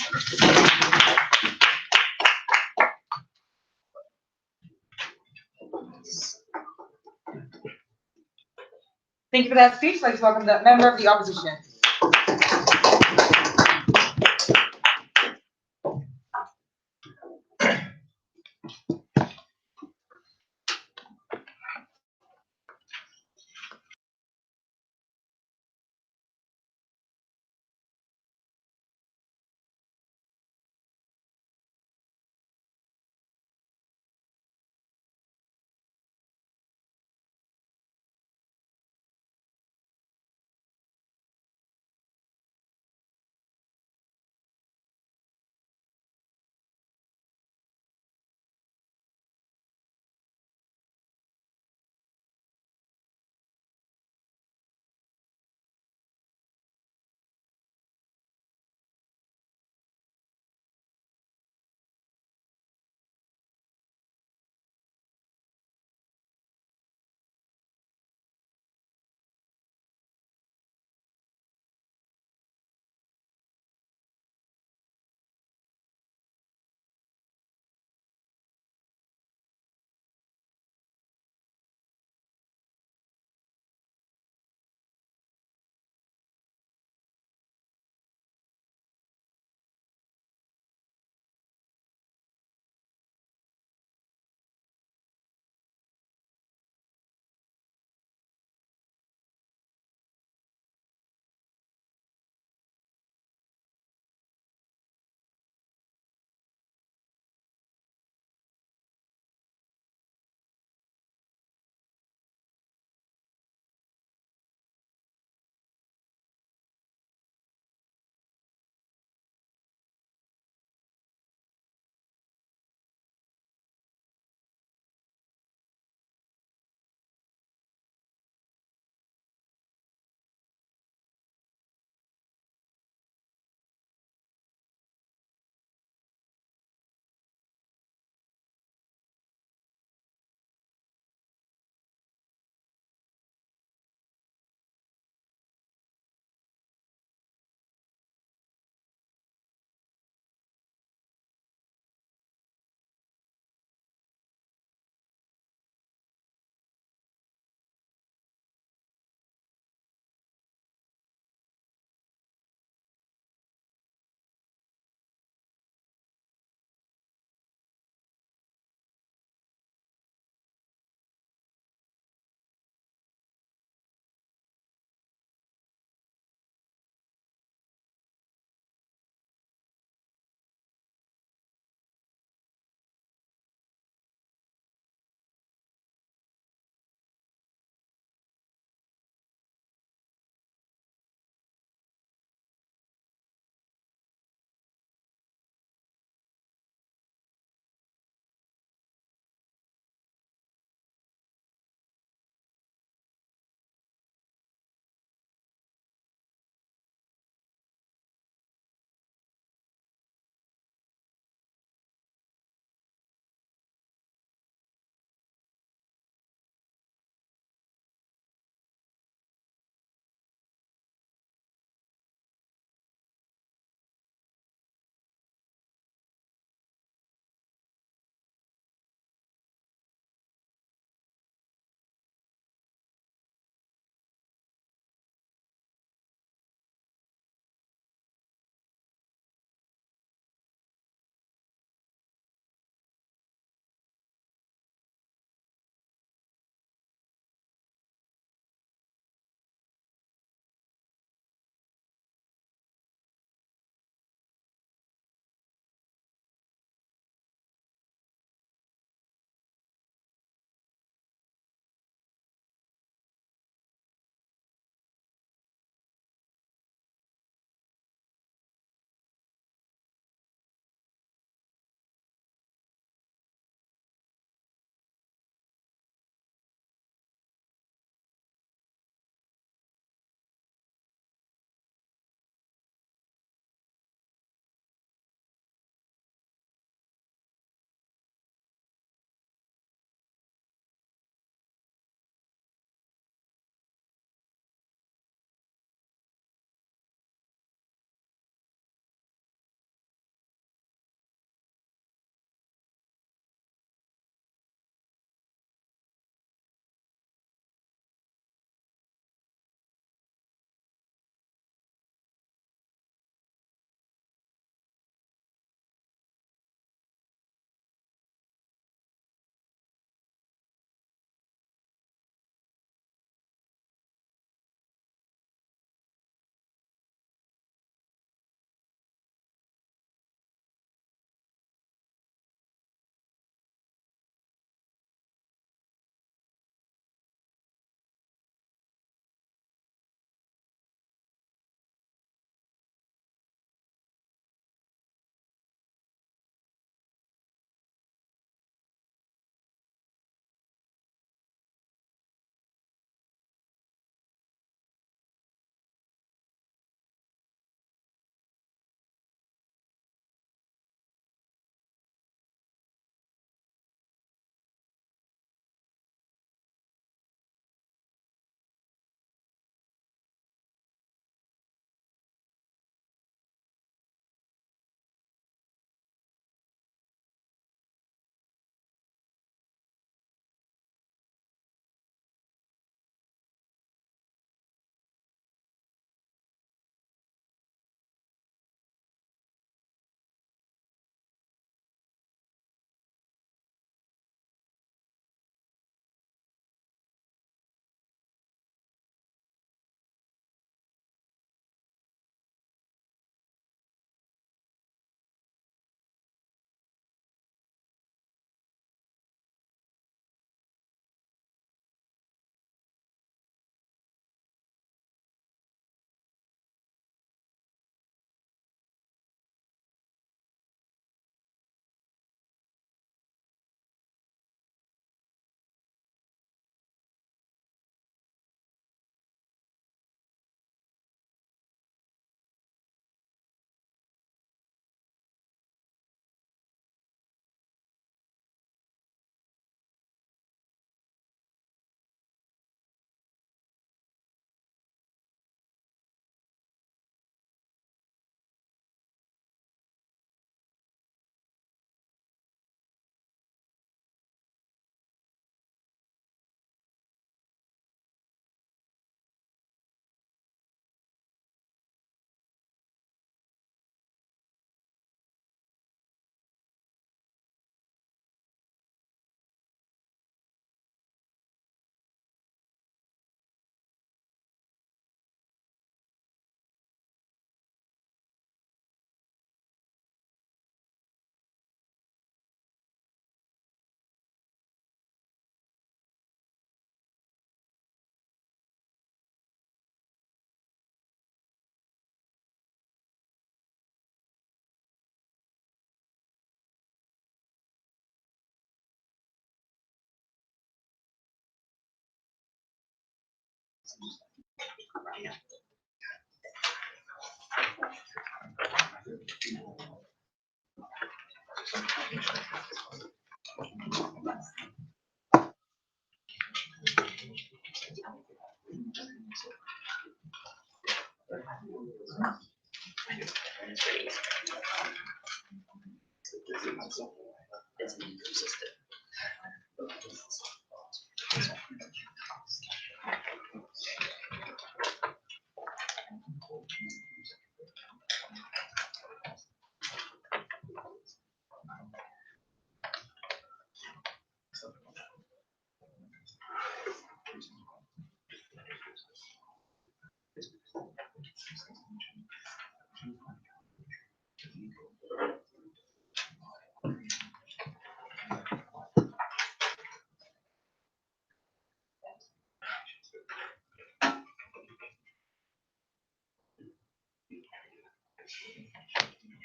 Thank you for that speech. I'd like to welcome the member of the opposition.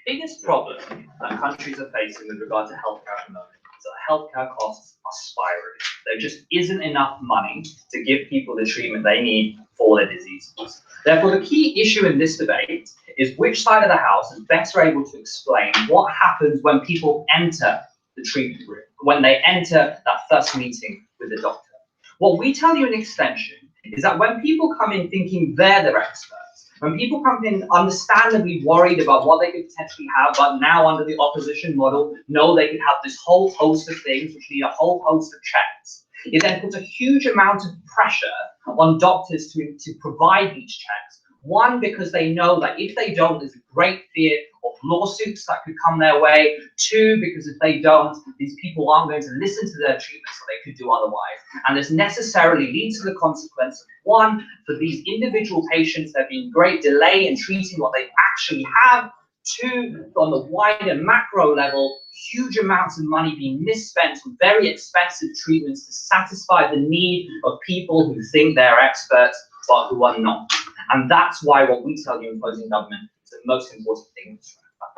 Biggest problem that countries are facing with regard to healthcare at the moment is that healthcare costs are spiraling. There just isn't enough money to give people the treatment they need for their diseases. Therefore, the key issue in this debate is which side of the House is better able to explain what happens when people enter the treatment room, when they enter that first meeting with the doctor. What we tell you in extension is that when people come in thinking they're the experts, when people come in understandably worried about what they could potentially have, but now under the opposition model, know they could have this whole host of things which need a whole host of checks, it then puts a huge amount of pressure on doctors to provide these checks. One, because they know that if they don't, there's a great fear of lawsuits that could come their way. Two, because if they don't, these people aren't going to listen to their treatments that they could do otherwise. And this necessarily leads to the consequence of, one, for these individual patients, there being great delay in treating what they actually have. Two, on the wider macro level, huge amounts of money being misspent on very expensive treatments to satisfy the need of people who think they're experts, but who are not. And that's why what we tell you in Closing Government is the most important thing.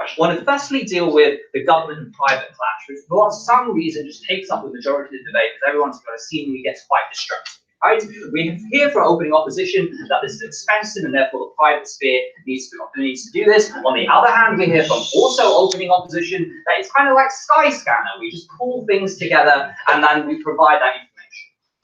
I want to firstly deal with the government and private clash, which for some reason just takes up the majority of the debate because everyone's got to seemingly gets quite distracted. Right? We hear from opening opposition that this is expensive and therefore the private sphere needs to do this. On the other hand, we hear from also opening opposition that it's kind of like Skyscanner. We just pull things together and then we provide that information.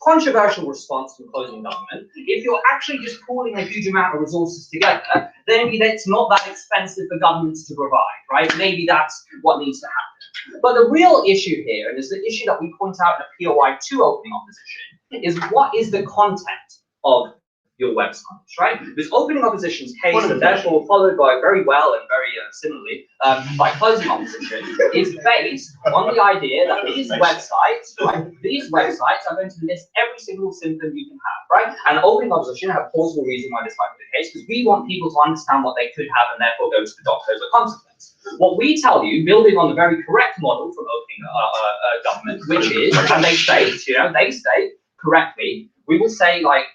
Controversial response from Closing Government. If you're actually just pooling a huge amount of resources together, then maybe it's not that expensive for governments to provide, right? Maybe that's what needs to happen. But the real issue here, and it's the issue that we point out in a POI2 opening opposition, is what is the content of your websites, right? This opening opposition's case, and therefore followed by very well and very similarly by closing opposition, is based on the idea that these websites, right, these websites are going to list every single symptom you can have, right? And opening opposition have plausible reason why this might be the case, because we want people to understand what they could have and therefore go to the doctor as a consequence. What we tell you, building on the very correct model from opening government, which is, and they state correctly, we will say, like,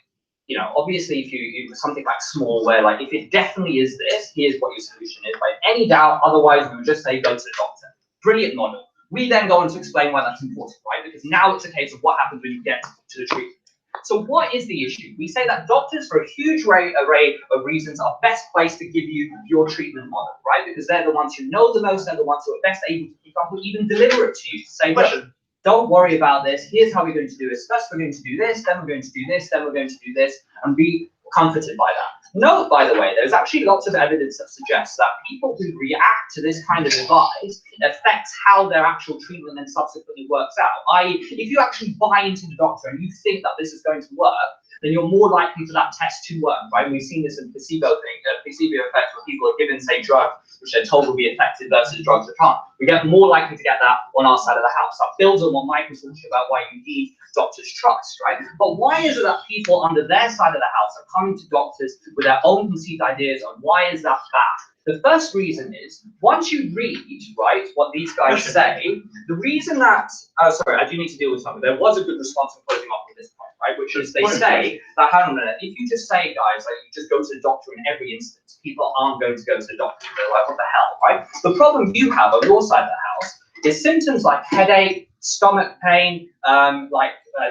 you know, obviously if you something like small, where like if it definitely is this, here's what your solution is. By any doubt, otherwise we would just say go to the doctor. Brilliant model. We then go on to explain why that's important, right? Because now it's a case of what happens when you get to the treatment. So what is the issue? We say that doctors, for a huge array of reasons, are best placed to give you your treatment model, right? Because they're the ones who know the most, they're the ones who are best able to keep up with, even deliver it to you. Say, well, don't worry about this. Here's how we're going to do it. First, we're going to do this, then we're going to do this, then we're going to do this, and be comforted by that. Note, by the way, there's actually lots of evidence that suggests that people who react to this kind of advice affects how their actual treatment then subsequently works out. I.e., if you actually buy into the doctor and you think that this is going to work, then you're more likely for that test to work, right? We've seen this in placebo thing, placebo effect, where people are given, say, drugs which they're told will be effective versus drugs that can't. We get more likely to get that on our side of the house. That builds on what Mike was talking about, why you need doctors' trust, right? But why is it that people under their side of the house are coming to doctors with their own conceived ideas on why is that bad? The first reason is, once you read, right, what these guys say, the reason that, sorry, I do need to deal with something. There was a good response in closing off at this point, right, which is they say that, hang on a minute, if you just say, guys, like you just go to the doctor in every instance, people aren't going to go to the doctor. They're like, what the hell, right? The problem you have on your side of the house is symptoms like headache, stomach pain,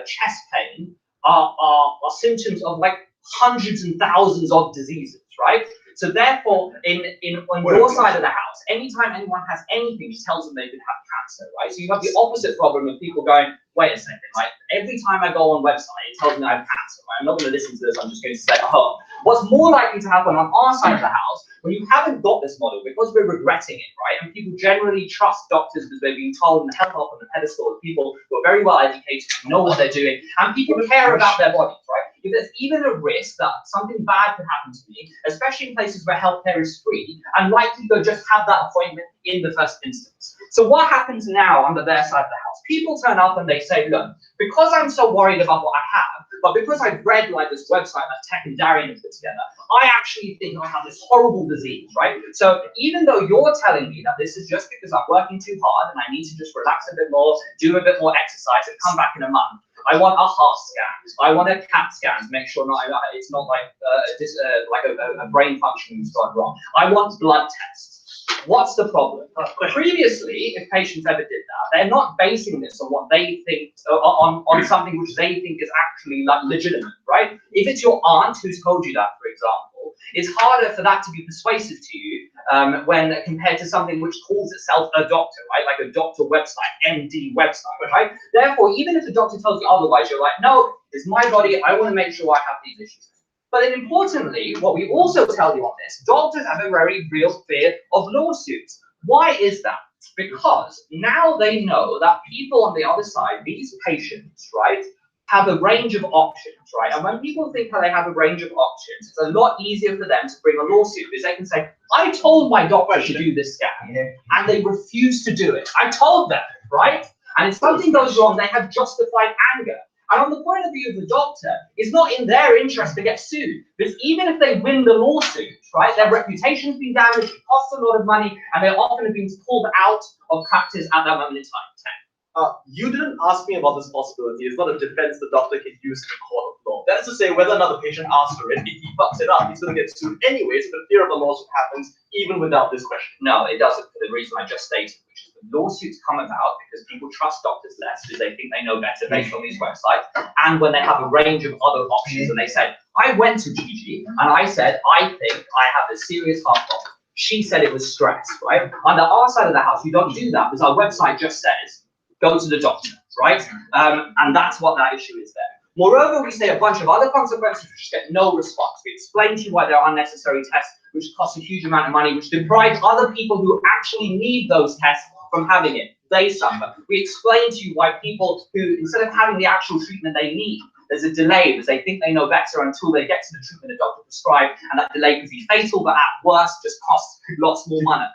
chest pain are symptoms of like hundreds and thousands of diseases, right? So therefore, on your side of the house, anytime anyone has anything, it tells them they could have cancer, right? So you have the opposite problem of people going, wait a second, like every time I go on website, it tells me I have cancer, right? I'm not going to listen to this, I'm just going to stay at home. What's more likely to happen on our side of the house, when you haven't got this model, because we're regretting it, right? And people generally trust doctors because they're being told and held up on the pedestal of people who are very well educated, who know what they're doing, and people care about their bodies, right? If there's even a risk that something bad could happen to me, especially in places where healthcare is free, I'm likely to just have that appointment in the first instance. So what happens now under their side of the house? People turn up and they say, look, because I'm so worried about what I have, but because I've read like this website that Teck and Darion have put together, I actually think I have this horrible disease, right? So even though you're telling me that this is just because I'm working too hard and I need to just relax a bit more, do a bit more exercise and come back in a month, I want a heart scan, I want a CAT scan to make sure it's not like a brain function has gone wrong. I want blood tests. What's the problem? Previously, if patients ever did that, they're not basing this on what they think, on something which they think is actually like legitimate, right? If it's your aunt who's told you that, for example, it's harder for that to be persuasive to you when compared to something which calls itself a doctor, right? Like a doctor website, MD website, right? Therefore, even if the doctor tells you otherwise, you're like, no, it's my body, I want to make sure I have these issues. But then importantly, what we also tell you on this, doctors have a very real fear of lawsuits. Why is that? Because now they know that people on the other side, these patients, right, have a range of options, right? And when people think that they have a range of options, it's a lot easier for them to bring a lawsuit because they can say, I told my doctor to do this scan, and they refuse to do it. I told them, right? And if something goes wrong, they have justified anger. And on the point of view of the doctor, it's not in their interest to get sued. Because even if they win the lawsuit, right, their reputation's been damaged, it costs a lot of money, and they're often being pulled out of practice at that moment in time. You didn't ask me about this possibility. It's not a defense the doctor can use in a court of law. That is to say, whether another patient asks for it, if he fucks it up, he's going to get sued anyways. The fear of a lawsuit happens even without this question. No, it doesn't for the reason I just stated, which is the lawsuits come about because people trust doctors less because they think they know better based on these websites, and when they have a range of other options and they say, I went to Gigi and I said, I think I have a serious heart problem. She said it was stress, right? Under our side of the house, we don't do that because our website just says, go to the doctor, right? And that's what that issue is there. Moreover, we say a bunch of other consequences which get no response. We explain to you why there are unnecessary tests, which cost a huge amount of money, which deprive other people who actually need those tests from having it. They suffer. We explain to you why people who, instead of having the actual treatment they need, there's a delay because they think they know better until they get to the treatment the doctor prescribed, and that delay could be fatal, but at worst just costs lots more money.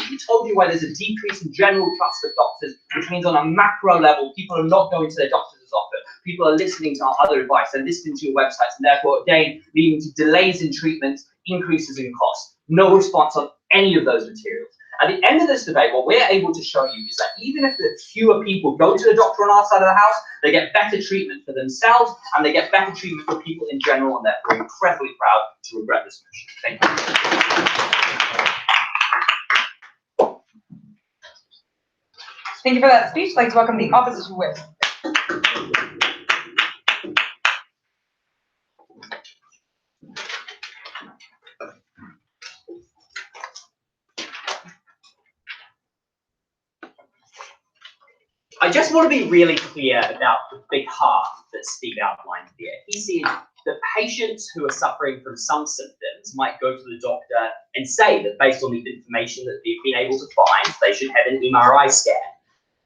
We told you why there's a decrease in general trust of doctors, which means on a macro level, people are not going to their doctors as often. People are listening to our other advice, they're listening to your websites, and therefore, again, leading to delays in treatment, increases in cost. No response on any of those materials. At the end of this debate, what we're able to show you is that even if the fewer people go to the doctor on our side of the house, they get better treatment for themselves, and they get better treatment for people in general, and therefore we're incredibly proud to regret this mission. Thank you. Thank you for that speech. I'd like to welcome the opposition whip. I just want to be really clear about the big half that Steve outlined here. He said that patients who are suffering from some symptoms might go to the doctor and say that based on the information that they've been able to find, they should have an MRI scan.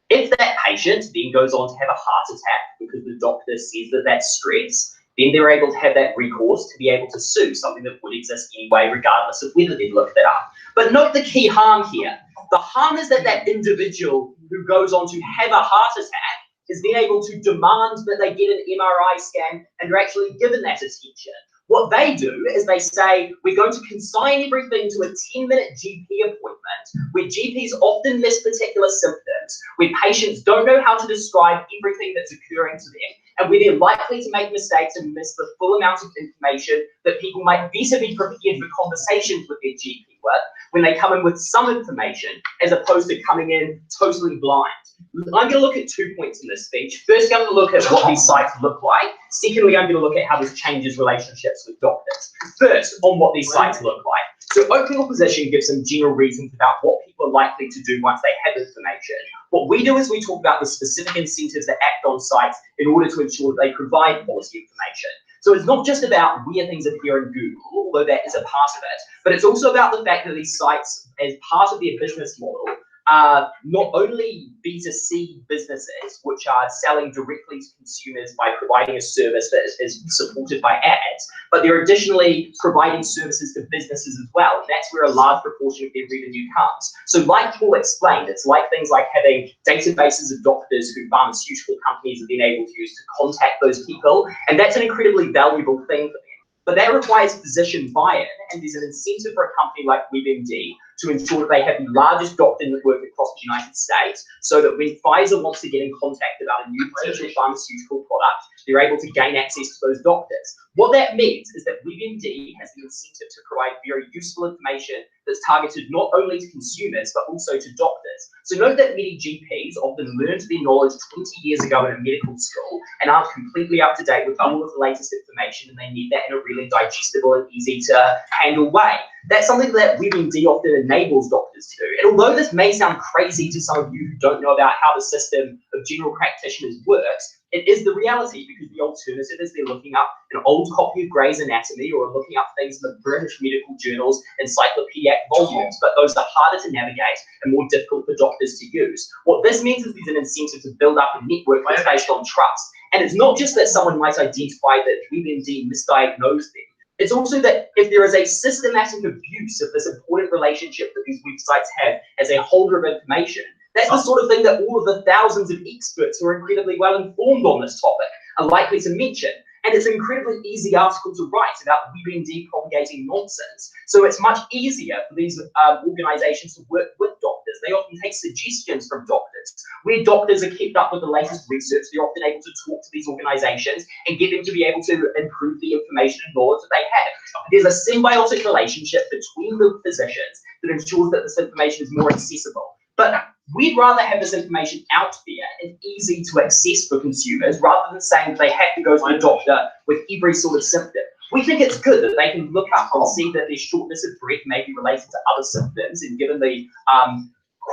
If that patient then goes on to have a heart attack because the doctor says that that's stress, then they're able to have that recourse to be able to sue, something that would exist anyway, regardless of whether they've looked that up. But note the key harm here. The harm is that that individual who goes on to have a heart attack is then able to demand that they get an MRI scan and are actually given that attention. What they do is they say, we're going to consign everything to a 10-minute GP appointment, where GPs often miss particular symptoms, where patients don't know how to describe everything that's occurring to them, and where they're likely to make mistakes and miss the full amount of information that people might better be prepared for conversations with their GP with. when they come in with some information as opposed to coming in totally blind. I'm going to look at 2 points in this speech. First, I'm going to look at what these sites look like. Secondly, I'm going to look at how this changes relationships with doctors. First, on what these sites look like. So opening opposition gives some general reasons about what people are likely to do once they have information. What we do is we talk about the specific incentives that act on sites in order to ensure that they provide quality information. So it's not just about where things appear in Google, although that is a part of it, but it's also about the fact that these sites, as part of their business model, are not only B2C businesses, which are selling directly to consumers by providing a service that is supported by ads, but they're additionally providing services to businesses as well. And that's where a large proportion of their revenue comes. So like Paul explained, it's like things like having databases of doctors who pharmaceutical companies have been able to use to contact those people. And that's an incredibly valuable thing for them. But that requires physician buy-in, and there's an incentive for a company like WebMD to ensure that they have the largest doctor network across the United States, so that when Pfizer wants to get in contact about a new potential pharmaceutical product, they're able to gain access to those doctors. What that means is that WebMD has the incentive to provide very useful information that's targeted not only to consumers, but also to doctors. So note that many GPs often learned their knowledge 20 years ago in a medical school and aren't completely up to date with all of the latest information, and they need that in a really digestible and easy to handle way. That's something that WebMD often enables doctors to do. And although this may sound crazy to some of you who don't know about how the system of general practitioners works, it is the reality, because the alternative is they're looking up an old copy of Gray's Anatomy or looking up things in the British Medical Journal's encyclopedic volumes, but those are harder to navigate and more difficult for doctors to use. What this means is there's an incentive to build up a network that's based on trust. And it's not just that someone might identify that WebMD misdiagnosed them. It's also that if there is a systematic abuse of this important relationship that these websites have as a holder of information, that's the sort of thing that all of the thousands of experts who are incredibly well informed on this topic are likely to mention. And it's an incredibly easy article to write about WebMD propagating nonsense. So it's much easier for these organizations to work with doctors. They often take suggestions from doctors. Where doctors are kept up with the latest research, they're often able to talk to these organizations and get them to be able to improve the information and knowledge that they have. There's a symbiotic relationship between the physicians that ensures that this information is more accessible. But we'd rather have this information out there and easy to access for consumers, rather than saying they have to go to the doctor with every sort of symptom. We think it's good that they can look up and see that their shortness of breath may be related to other symptoms, and given the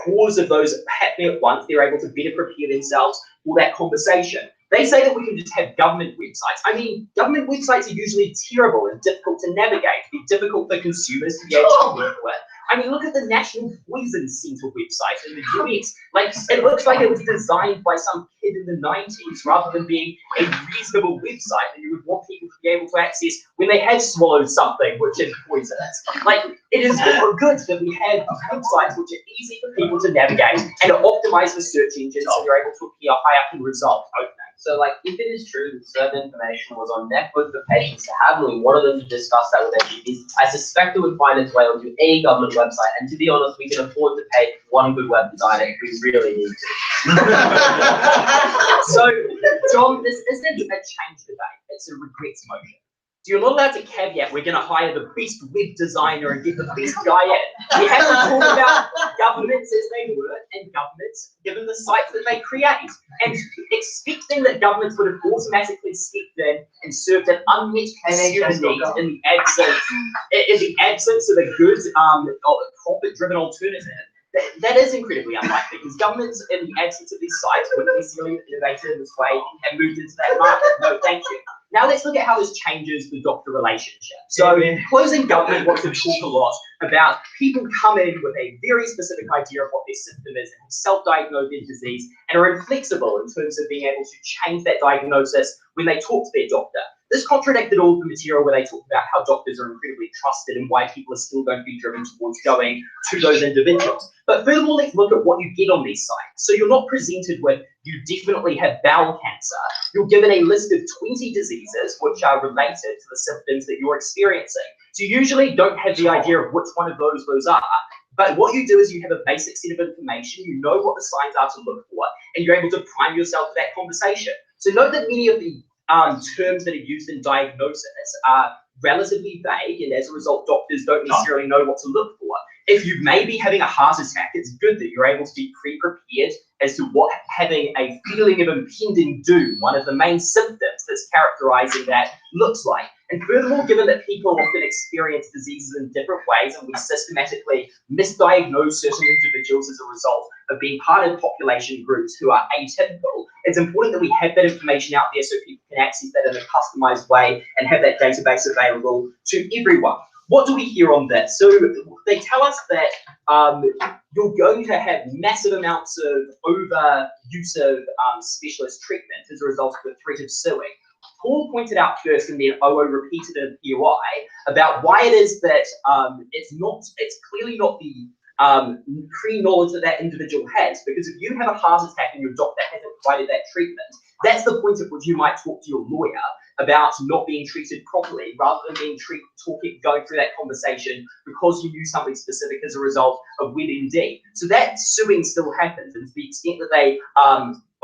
cause of those happening at once, they're able to better prepare themselves for that conversation. They say that we can just have government websites. I mean, government websites are usually terrible and difficult to navigate. They're difficult for consumers to be able to work with. I mean, look at the National Poison Center website in the US. Like, it looks like it was designed by some kid in the 90s, rather than being a reasonable website that you would want people to be able to access when they have swallowed something which is poisonous. Like, it is good that we have websites which are easy for people to navigate and are optimized for search engines, so they're able to appear high up in results. So, like, if it is true that certain information was on net for patients to have, and we wanted them to discuss that with their GPs, I suspect it would find its way onto a government website. And to be honest, we can afford to pay one good web designer if we really need to. So, John, this isn't a change debate, it's a regrets motion. So you're not allowed to caveat, we're going to hire the best web designer and get the best guy in. We have to talk about governments as they work, and governments given the sites that they create. And expecting that governments would have automatically stepped in and served an unmet consumer need in the absence of a good profit-driven alternative. That is incredibly unlikely, because governments, in the absence of these sites, wouldn't necessarily have innovated in this way and moved into that market. No, thank you. Now let's look at how this changes the doctor relationship. So closing government wants to talk a lot about people come in with a very specific idea of what their symptom is and have self-diagnosed their disease and are inflexible in terms of being able to change that diagnosis when they talk to their doctor. This contradicted all of the material where they talk about how doctors are incredibly trusted and why people are still going to be driven towards going to those individuals. But furthermore, let's look at what you get on these sites. So you're not presented with, you definitely have bowel cancer. You're given a list of 20 diseases which are related to the symptoms that you're experiencing. So you usually don't have the idea of which one of those are. But what you do is you have a basic set of information, you know what the signs are to look for, and you're able to prime yourself for that conversation. So note that many of the terms that are used in diagnosis are relatively vague, and as a result, doctors don't necessarily know what to look for. if you may be having a heart attack, it's good that you're able to be pre-prepared as to what having a feeling of impending doom, one of the main symptoms that's characterizing that, looks like. And furthermore, given that people often experience diseases in different ways and we systematically misdiagnose certain individuals as a result of being part of population groups who are atypical, it's important that we have that information out there so people can access that in a customized way and have that database available to everyone. What do we hear on this? So they tell us that you're going to have massive amounts of overuse of specialist treatment as a result of the threat of suing. Paul pointed out first, and then OO repeated in POI, about why it is that it's clearly not the pre-knowledge that that individual has, because if you have a heart attack and your doctor hasn't provided that treatment, that's the point at which you might talk to your lawyer about not being treated properly, rather than being going through that conversation because you knew something specific as a result of WebMD. So that suing still happens, and to the extent that they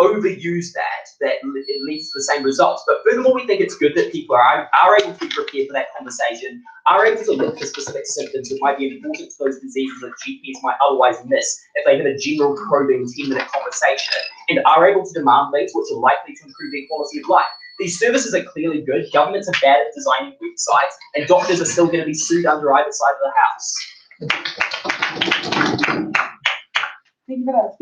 overuse that it leads to the same results. But furthermore, we think it's good that people are able to be prepared for that conversation, are able to look for specific symptoms that might be important to those diseases that GPs might otherwise miss if they have a general probing 10-minute conversation, and are able to demand things which are likely to improve their quality of life. These services are clearly good. Governments are bad at designing websites, and doctors are still going to be sued under either side of the house. Thank you for that speech.